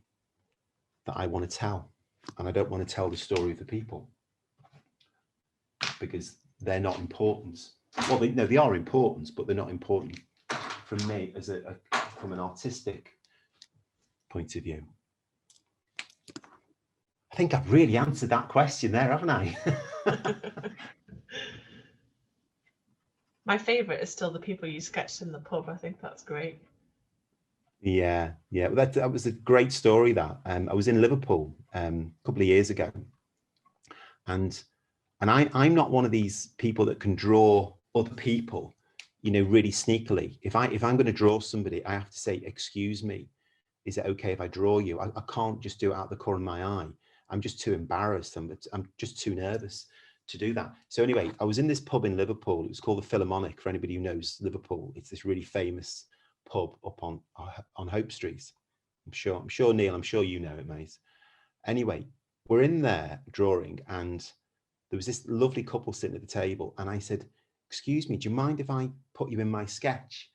that I want to tell. And I don't want to tell the story of the people because they're not important. Well, they are important, but they're not important from me as from an artistic point of view. I think I've really answered that question there, haven't I? My favourite is still the people you sketched in the pub. I think that's great. Yeah. Well, that was a great story. That I was in Liverpool a couple of years ago, and I'm not one of these people that can draw other people, really sneakily. If I'm going to draw somebody, I have to say, excuse me, is it okay if I draw you? I can't just do it out the corner of my eye. I'm just too embarrassed. I'm just too nervous to do that. So anyway, I was in this pub in Liverpool. It was called the Philharmonic, for anybody who knows Liverpool. It's this really famous pub up on Hope Street. I'm sure Neil, I'm sure you know it, mate. Anyway, we're in there drawing, and there was this lovely couple sitting at the table, and I said, excuse me, do you mind if I put you in my sketch?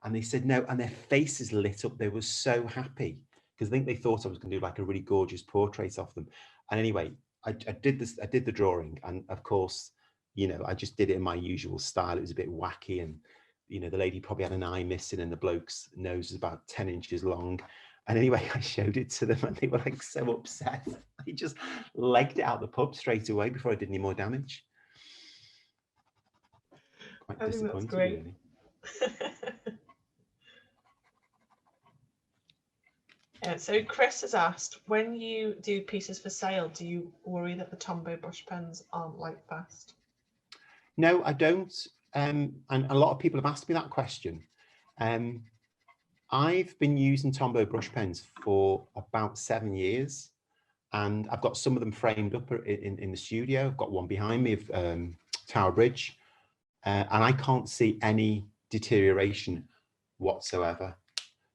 And they said no, and their faces lit up. They were so happy because I think they thought I was going to do like a really gorgeous portrait of them. And anyway, I did the drawing, and of course, I just did it in my usual style. It was a bit wacky, and the lady probably had an eye missing, and the bloke's nose was about 10 inches long. And anyway, I showed it to them, and they were like so upset. They just legged it out the pub straight away before I did any more damage. Quite disappointing, really. So Chris has asked, when you do pieces for sale, do you worry that the Tombow brush pens aren't light fast? No, I don't. And a lot of people have asked me that question. I've been using Tombow brush pens for about 7 years, and I've got some of them framed up in the studio. I've got one behind me of Tower Bridge, and I can't see any deterioration whatsoever.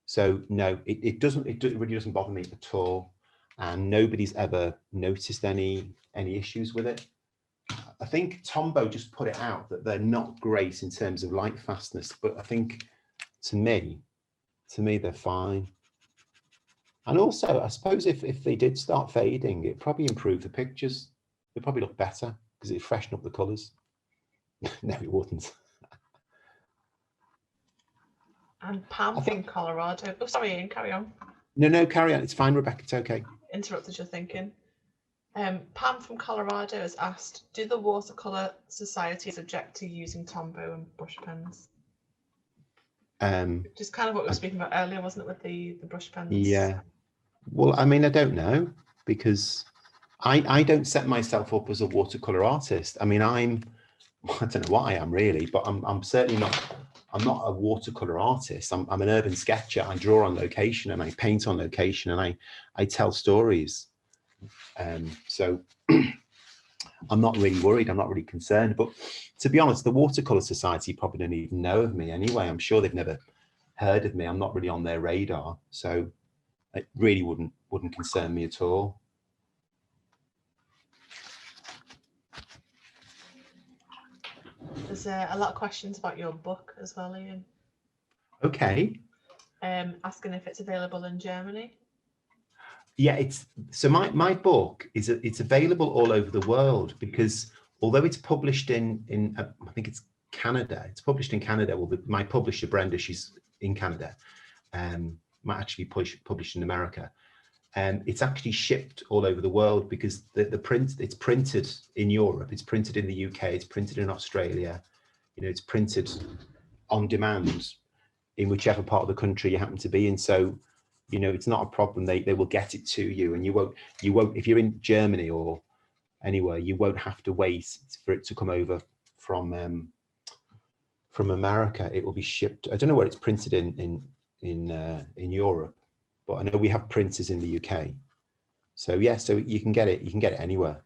So no, it really doesn't bother me at all, and nobody's ever noticed any issues with it. I think Tombow just put it out that they're not great in terms of light fastness, but I think to me they're fine. And also, I suppose if they did start fading, it'd probably improve the pictures. They'd probably look better because it'd freshen up the colours. No, it wouldn't. And Pam from Colorado. Oh, sorry, Ian, carry on. No, carry on. It's fine, Rebecca. It's okay. Interrupted your thinking. Pam from Colorado has asked, do the Watercolor Society object to using Tombow and brush pens? Just kind of what we were speaking about earlier, wasn't it, with the brush pens? Yeah. Well, I mean, I don't know, because I don't set myself up as a watercolor artist. I mean, I don't know what I am really, but I'm certainly not. I'm not a watercolor artist. I'm an urban sketcher. I draw on location and I paint on location and I tell stories. So I'm not really worried. I'm not really concerned. But to be honest, the Watercolor Society probably don't even know of me anyway. I'm sure they've never heard of me. I'm not really on their radar. So it really wouldn't concern me at all. There's a lot of questions about your book as well, Ian. Okay. Asking if it's available in Germany. Yeah, so my book it's available all over the world, because although it's published in I think it's Canada, it's published in Canada. Well, my publisher Brenda, she's in Canada, might actually be published in America. It's actually shipped all over the world, because it's printed in Europe, it's printed in the UK, it's printed in Australia, it's printed on demand in whichever part of the country you happen to be in. So it's not a problem. They will get it to you, and you won't if you're in Germany or anywhere, you won't have to wait for it to come over from America. It will be shipped. I don't know where it's printed in Europe, but I know we have printers in the UK. So yeah, so you can get it anywhere.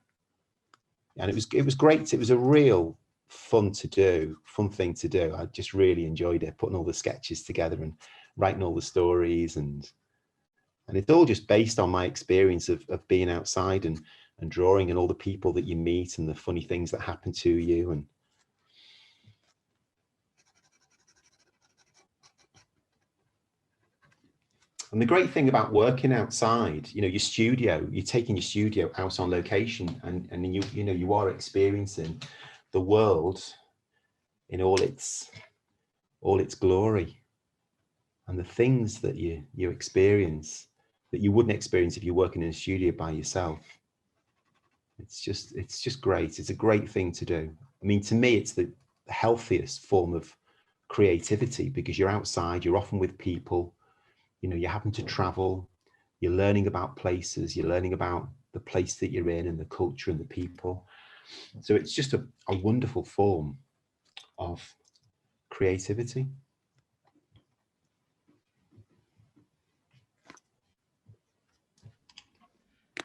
And it was great. It was a real fun thing to do. I just really enjoyed it, putting all the sketches together and writing all the stories, and it's all just based on my experience of being outside and and drawing, and all the people that you meet and the funny things that happen to you. And the great thing about working outside, you know, your studio, you're taking your studio out on location, and you know, you are experiencing the world in all its glory, and the things that you experience that you wouldn't experience if you're working in a studio by yourself. It's just great. It's a great thing to do. I mean, to me, it's the healthiest form of creativity, because you're outside, you're often with people, you know, you're having to travel, you're learning about places, you're learning about the place that you're in and the culture and the people. So it's just a wonderful form of creativity.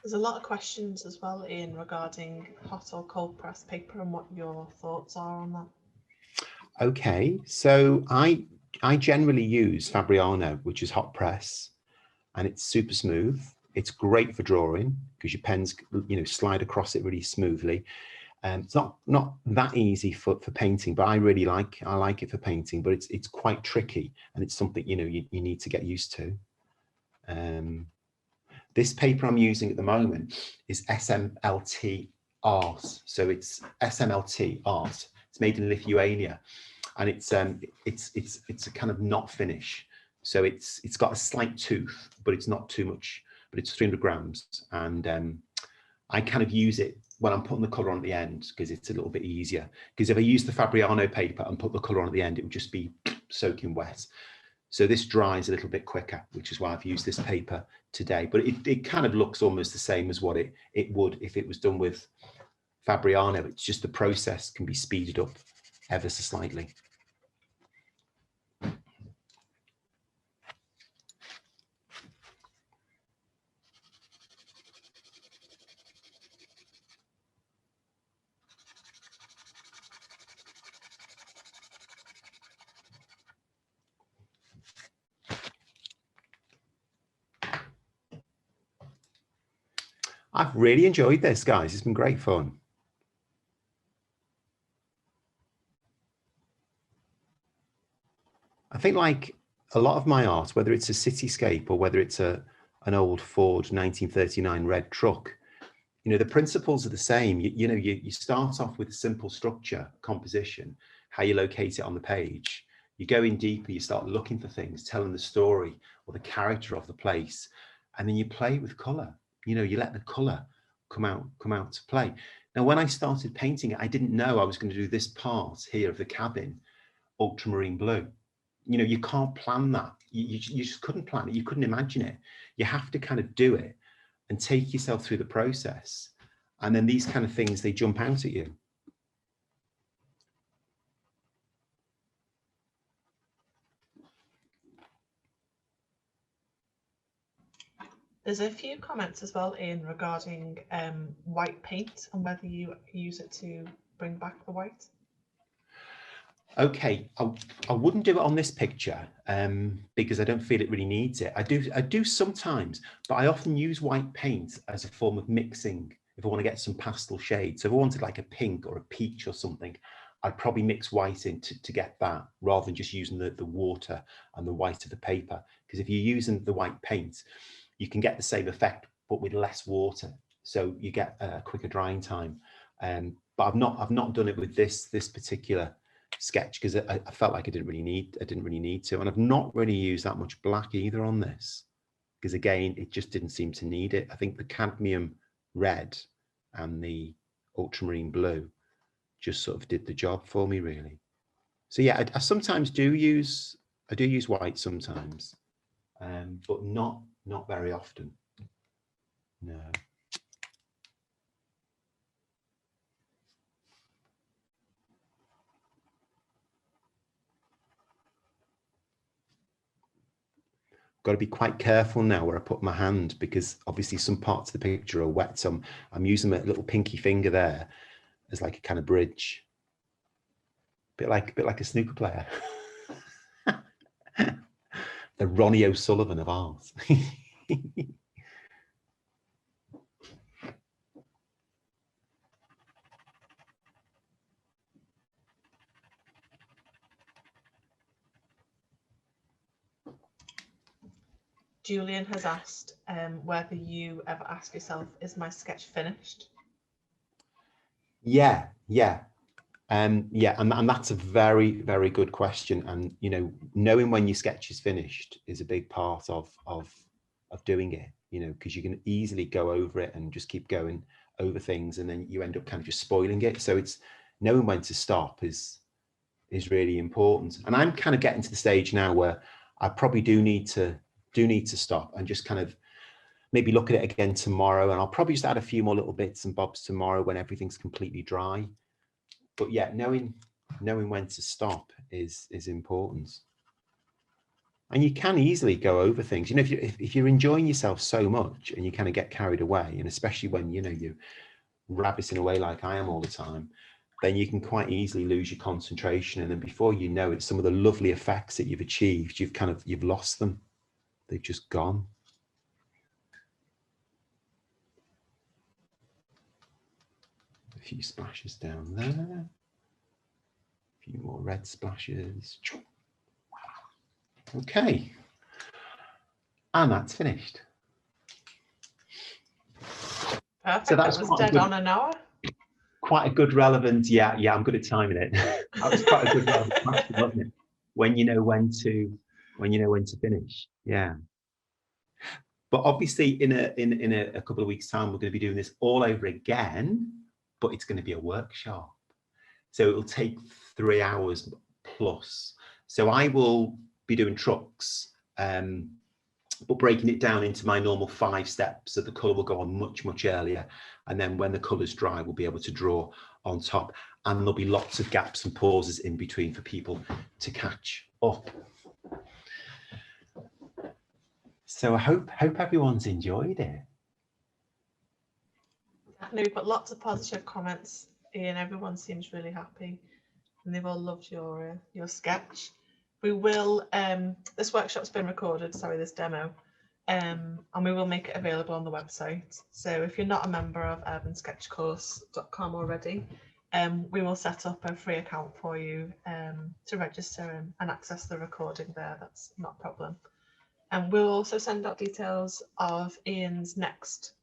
There's a lot of questions as well, Ian, regarding hot or cold press paper and what your thoughts are on that. Okay, so I generally use Fabriano, which is hot press, and it's super smooth. It's great for drawing because your pens, you know, slide across it really smoothly. It's not that easy for painting, but I like it for painting. But it's quite tricky, and it's something, you know, you need to get used to. This paper I'm using at the moment is SMLT Art. So it's SMLT Art. It's made in Lithuania, and it's a kind of knot finish. So it's got a slight tooth, but it's not too much. But it's 300 grams, and I kind of use it when I'm putting the colour on at the end, because it's a little bit easier. Because if I use the Fabriano paper and put the colour on at the end, it would just be soaking wet. So this dries a little bit quicker, which is why I've used this paper today. But it kind of looks almost the same as what it would if it was done with Fabriano. It's just the process can be speeded up ever so slightly. I've really enjoyed this, guys. It's been great fun. I think, like a lot of my art, whether it's a cityscape or whether it's an old Ford 1939 red truck, you know, the principles are the same. You know, you start off with a simple structure, composition, how you locate it on the page. You go in deeper, you start looking for things, telling the story or the character of the place, and then you play with color. You know, you let the color come out to play. Now, when I started painting it, I didn't know I was going to do this part here of the cabin, ultramarine blue. You know, you can't plan that. You just couldn't plan it. You couldn't imagine it. You have to kind of do it and take yourself through the process. And then these kind of things, they jump out at you. There's a few comments as well, Ian, regarding white paint and whether you use it to bring back the white. Okay, I wouldn't do it on this picture because I don't feel it really needs it. I do sometimes, but I often use white paint as a form of mixing if I want to get some pastel shades. So if I wanted like a pink or a peach or something, I'd probably mix white in to get that, rather than just using the water and the white of the paper. Because if you're using the white paint, you can get the same effect, but with less water. So you get a quicker drying time. But I've not done it with this particular sketch because I felt like I didn't really need to, and I've not really used that much black either on this because again it just didn't seem to need it. I think the cadmium red and the ultramarine blue just sort of did the job for me really. So yeah, I sometimes do use white sometimes, but not very often. No. Got to be quite careful now where I put my hand, because obviously some parts of the picture are wet. So I'm using my little pinky finger there as like a kind of bridge. Bit like a snooker player. The Ronnie O'Sullivan of art. Julian has asked whether you ever ask yourself, is my sketch finished? Yeah, yeah. Yeah, and that's a very, very good question. And, you know, knowing when your sketch is finished is a big part of doing it, you know, because you can easily go over it and just keep going over things, and then you end up kind of just spoiling it. So it's knowing when to stop is really important. And I'm kind of getting to the stage now where I probably do need to stop and just kind of maybe look at it again tomorrow, and I'll probably just add a few more little bits and bobs tomorrow when everything's completely dry. But yeah, knowing when to stop is important. And you can easily go over things, you know, if you're enjoying yourself so much and you kind of get carried away, and especially when, you know, you're rabbiting away like I am all the time, then you can quite easily lose your concentration, and then before you know it, some of the lovely effects that you've achieved, you've lost them. They've just gone. A few splashes down there. A few more red splashes. Okay. And that's finished. Perfect. So that's that was dead on an hour. Quite a good relevant, yeah, I'm good at timing it. That was quite a good relevant question, wasn't it? When you know when to finish. Yeah. But obviously in a couple of weeks' time, we're going to be doing this all over again, but it's going to be a workshop. So it'll take 3 hours plus. So I will be doing trucks, but breaking it down into my normal 5 steps, so the colour will go on much, much earlier. And then when the colour's dry, we'll be able to draw on top. And there'll be lots of gaps and pauses in between for people to catch up. So I hope everyone's enjoyed it. No, we've got lots of positive comments, Ian. Everyone seems really happy, and they've all loved your sketch. We will, this workshop's been recorded, sorry, this demo, and we will make it available on the website. So if you're not a member of urbansketchcourse.com already, we will set up a free account for you to register and access the recording there. That's not a problem. And we'll also send out details of Ian's next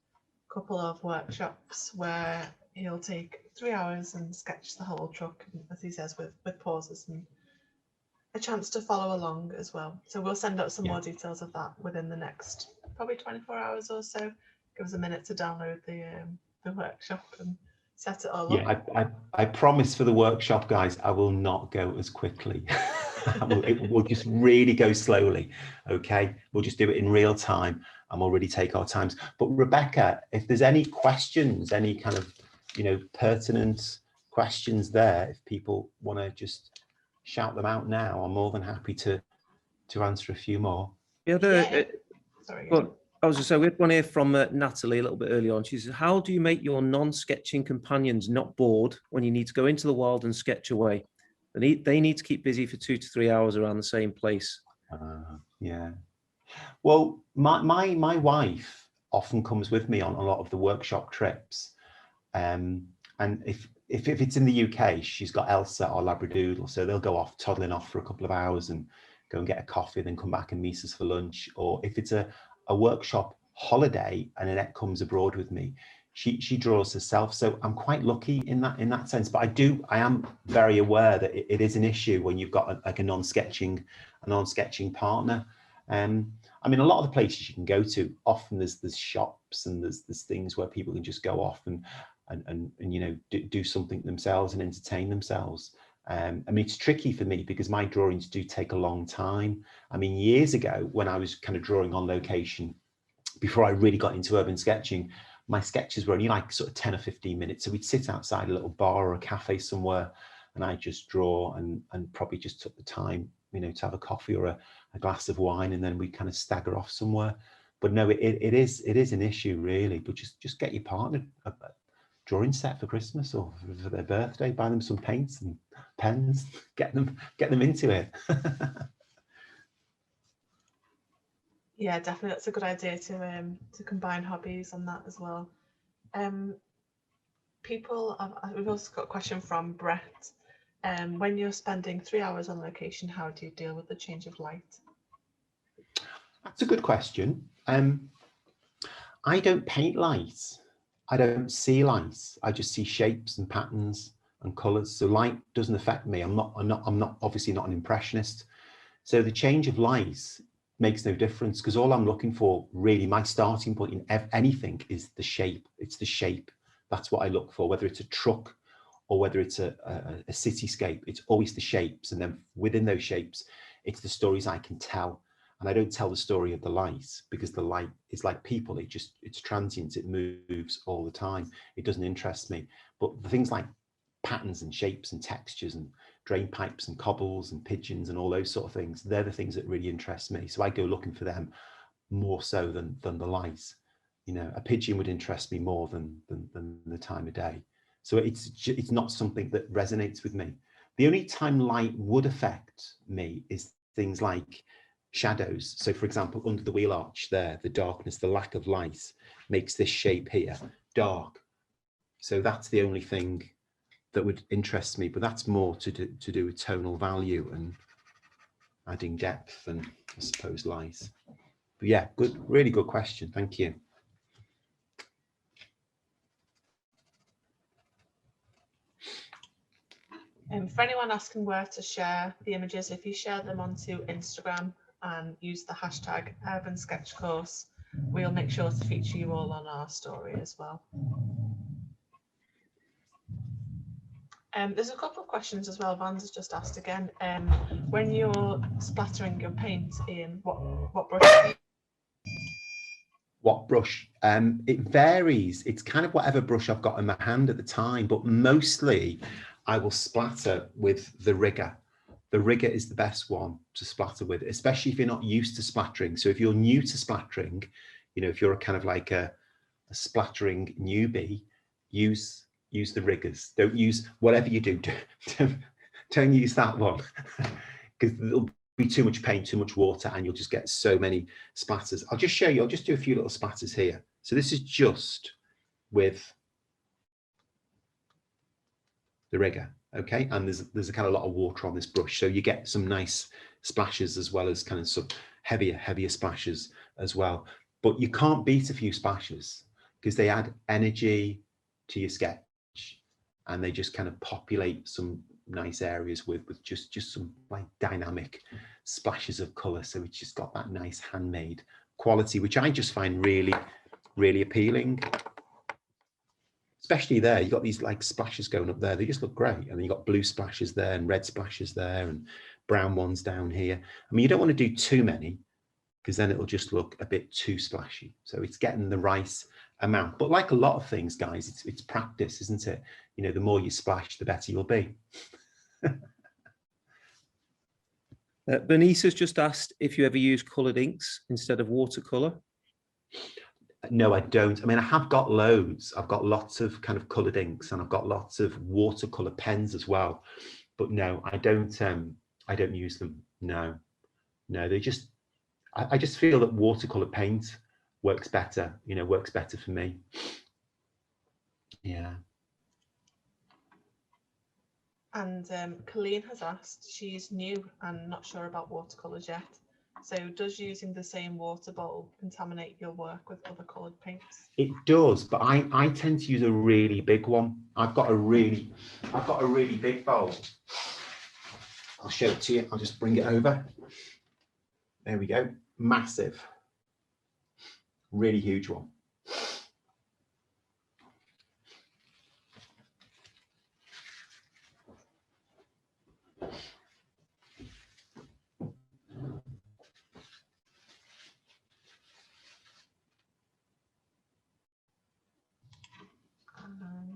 couple of workshops where he'll take 3 hours and sketch the whole truck, as he says, with pauses and a chance to follow along as well. So we'll send out some more details of that within the next probably 24 hours or so. Give us a minute to download the workshop and set it all up. Yeah, I promise for the workshop, guys, I will not go as quickly. It will just really go slowly. Okay, we'll just do it in real time, and we'll really take our times. But Rebecca, if there's any questions, any kind of, you know, pertinent questions there, if people want to just shout them out now, I'm more than happy to answer a few more. Sorry. But I was just saying, we had one here from Natalie a little bit early on. She says, how do you make your non-sketching companions not bored when you need to go into the wild and sketch away? They need to keep busy for 2 to 3 hours around the same place. Yeah. Well, my wife often comes with me on a lot of the workshop trips. And if it's in the UK, she's got Elsa or Labradoodle, so they'll go off toddling off for a couple of hours and go and get a coffee, then come back and meet us for lunch. Or if it's a workshop holiday and Annette comes abroad with me, she draws herself. So I'm quite lucky in that sense. But I am very aware that it is an issue when you've got a non-sketching partner. I mean, a lot of the places you can go to, often there's shops and there's things where people can just go off and you know, do something themselves and entertain themselves. I mean, it's tricky for me because my drawings do take a long time. I mean, years ago when I was kind of drawing on location, before I really got into urban sketching, my sketches were only like sort of 10 or 15 minutes. So we'd sit outside a little bar or a cafe somewhere and I'd just draw and probably just took the time, you know, to have a coffee or a glass of wine, and then we kind of stagger off somewhere. But no, it is an issue really. But just get your partner a drawing set for Christmas or for their birthday, buy them some paints and pens, get them into it. Yeah, definitely, that's a good idea to combine hobbies on that as well. We've also got a question from Brett. When you're spending 3 hours on location, how do you deal with the change of light? That's a good question. I don't paint light. I don't see light. I just see shapes and patterns and colours. So light doesn't affect me. I'm not obviously not an impressionist. So the change of light makes no difference, because all I'm looking for, really, my starting point in anything is the shape. It's the shape. That's what I look for, whether it's a truck or whether it's a cityscape. It's always the shapes. And then within those shapes, it's the stories I can tell. And I don't tell the story of the light, because the light is like people. It's transient. It moves all the time. It doesn't interest me. But the things like patterns and shapes and textures and drain pipes and cobbles and pigeons and all those sort of things, they're the things that really interest me. So I go looking for them more so than the light. You know, a pigeon would interest me more than the time of day. So it's not something that resonates with me. The only time light would affect me is things like shadows. So for example, under the wheel arch there, the darkness, the lack of light makes this shape here dark. So that's the only thing that would interest me, but that's more to do with tonal value and adding depth and, I suppose, light. But yeah, good, really good question. Thank you. For anyone asking where to share the images, if you share them onto Instagram and use the hashtag Urban Sketch Course, we'll make sure to feature you all on our story as well. There's a couple of questions as well. Vans has just asked again. When you're splattering your paint, Ian, what brush? What brush? It varies. It's kind of whatever brush I've got in my hand at the time, but mostly I will splatter with the rigger. The rigger is the best one to splatter with, especially if you're not used to splattering. So if you're new to splattering, you know, if you're a kind of like a splattering newbie, use the riggers. Don't use whatever you do. Don't use that one, because it'll be too much paint, too much water, and you'll just get so many splatters. I'll just show you. I'll just do a few little splatters here. So this is just with the rigger, okay? And there's a kind of lot of water on this brush, so you get some nice splashes as well as kind of some heavier splashes as well. But you can't beat a few splashes, because they add energy to your sketch, and they just kind of populate some nice areas with just some like dynamic splashes of color. So it's just got that nice handmade quality, which I just find really, really appealing. Especially there, you got these like splashes going up there. They just look great. And then you got blue splashes there and red splashes there and brown ones down here. I mean, you don't want to do too many, because then it'll just look a bit too splashy. So it's getting the right amount. But like a lot of things, guys, it's practice, isn't it? You know, the more you splash, the better you'll be. Bernice has just asked if you ever use coloured inks instead of watercolour. No, I don't. I mean, I have got loads. I've got lots of kind of coloured inks, and I've got lots of watercolour pens as well. But no, I don't use them. No, they just, I just feel that watercolour paint works better, you know, works better for me. Yeah. And Colleen has asked, she's new and not sure about watercolours yet. So does using the same water bowl contaminate your work with other coloured paints? It does, but I tend to use a really big one. I've got a really big bowl. I'll show it to you. I'll just bring it over. There we go. Massive. Really huge one.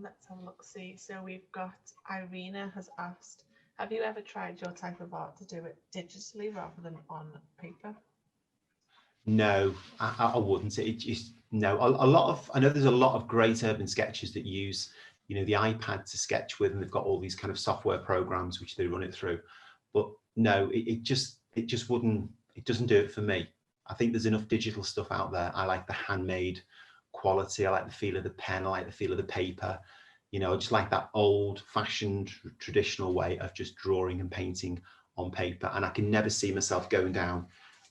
Let's have a look, see. So we've got Irina has asked, have you ever tried your type of art to do it digitally rather than on paper? No, I wouldn't. It just, no. A lot of, I know there's a lot of great urban sketches that use, you know, the iPad to sketch with, and they've got all these kind of software programs which they run it through. But no, it just wouldn't, it doesn't do it for me. I think there's enough digital stuff out there. I like the handmade quality. I like the feel of the pen. I like the feel of the paper. You know, I just like that old fashioned traditional way of just drawing and painting on paper. And I can never see myself going down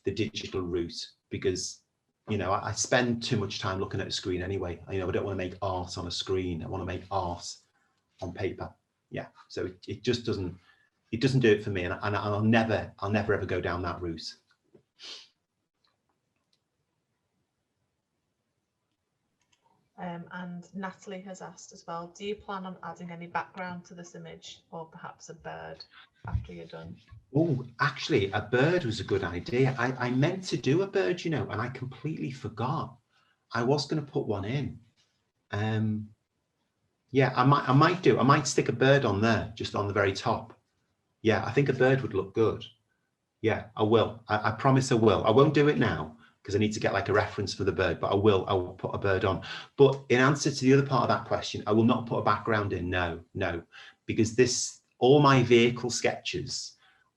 the digital route. because, you know, I spend too much time looking at a screen anyway. You know, I don't want to make art on a screen. I want to make art on paper. Yeah, so it just doesn't, it doesn't do it for me, and I'll never ever go down that route. And Natalie has asked as well, do you plan on adding any background to this image, or perhaps a bird after you're done? Oh, actually, a bird was a good idea. I meant to do a bird, you know, and I completely forgot. I was going to put one in. Yeah, I might stick a bird on there, just on the very top. Yeah, I think a bird would look good. Yeah, I will. I promise I will. I won't do it now because I need to get like a reference for the bird, but I will put a bird on. But in answer to the other part of that question, I will not put a background in. No, because all my vehicle sketches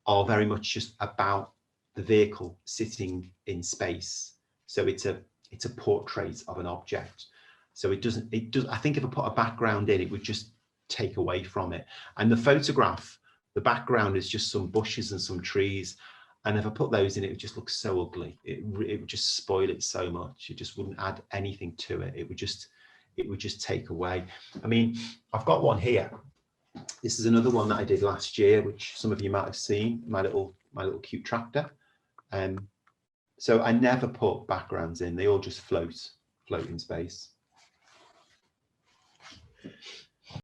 are very much just about the vehicle sitting in space. So it's a portrait of an object. So it does, I think if I put a background in, it would just take away from it. And the photograph, the background is just some bushes and some trees. And if I put those in, it would just look so ugly. It would just spoil it so much. It just wouldn't add anything to it. It would just take away. I mean, I've got one here. This is another one that I did last year, which some of you might have seen, my little cute tractor. So I never put backgrounds in. They all just float in space.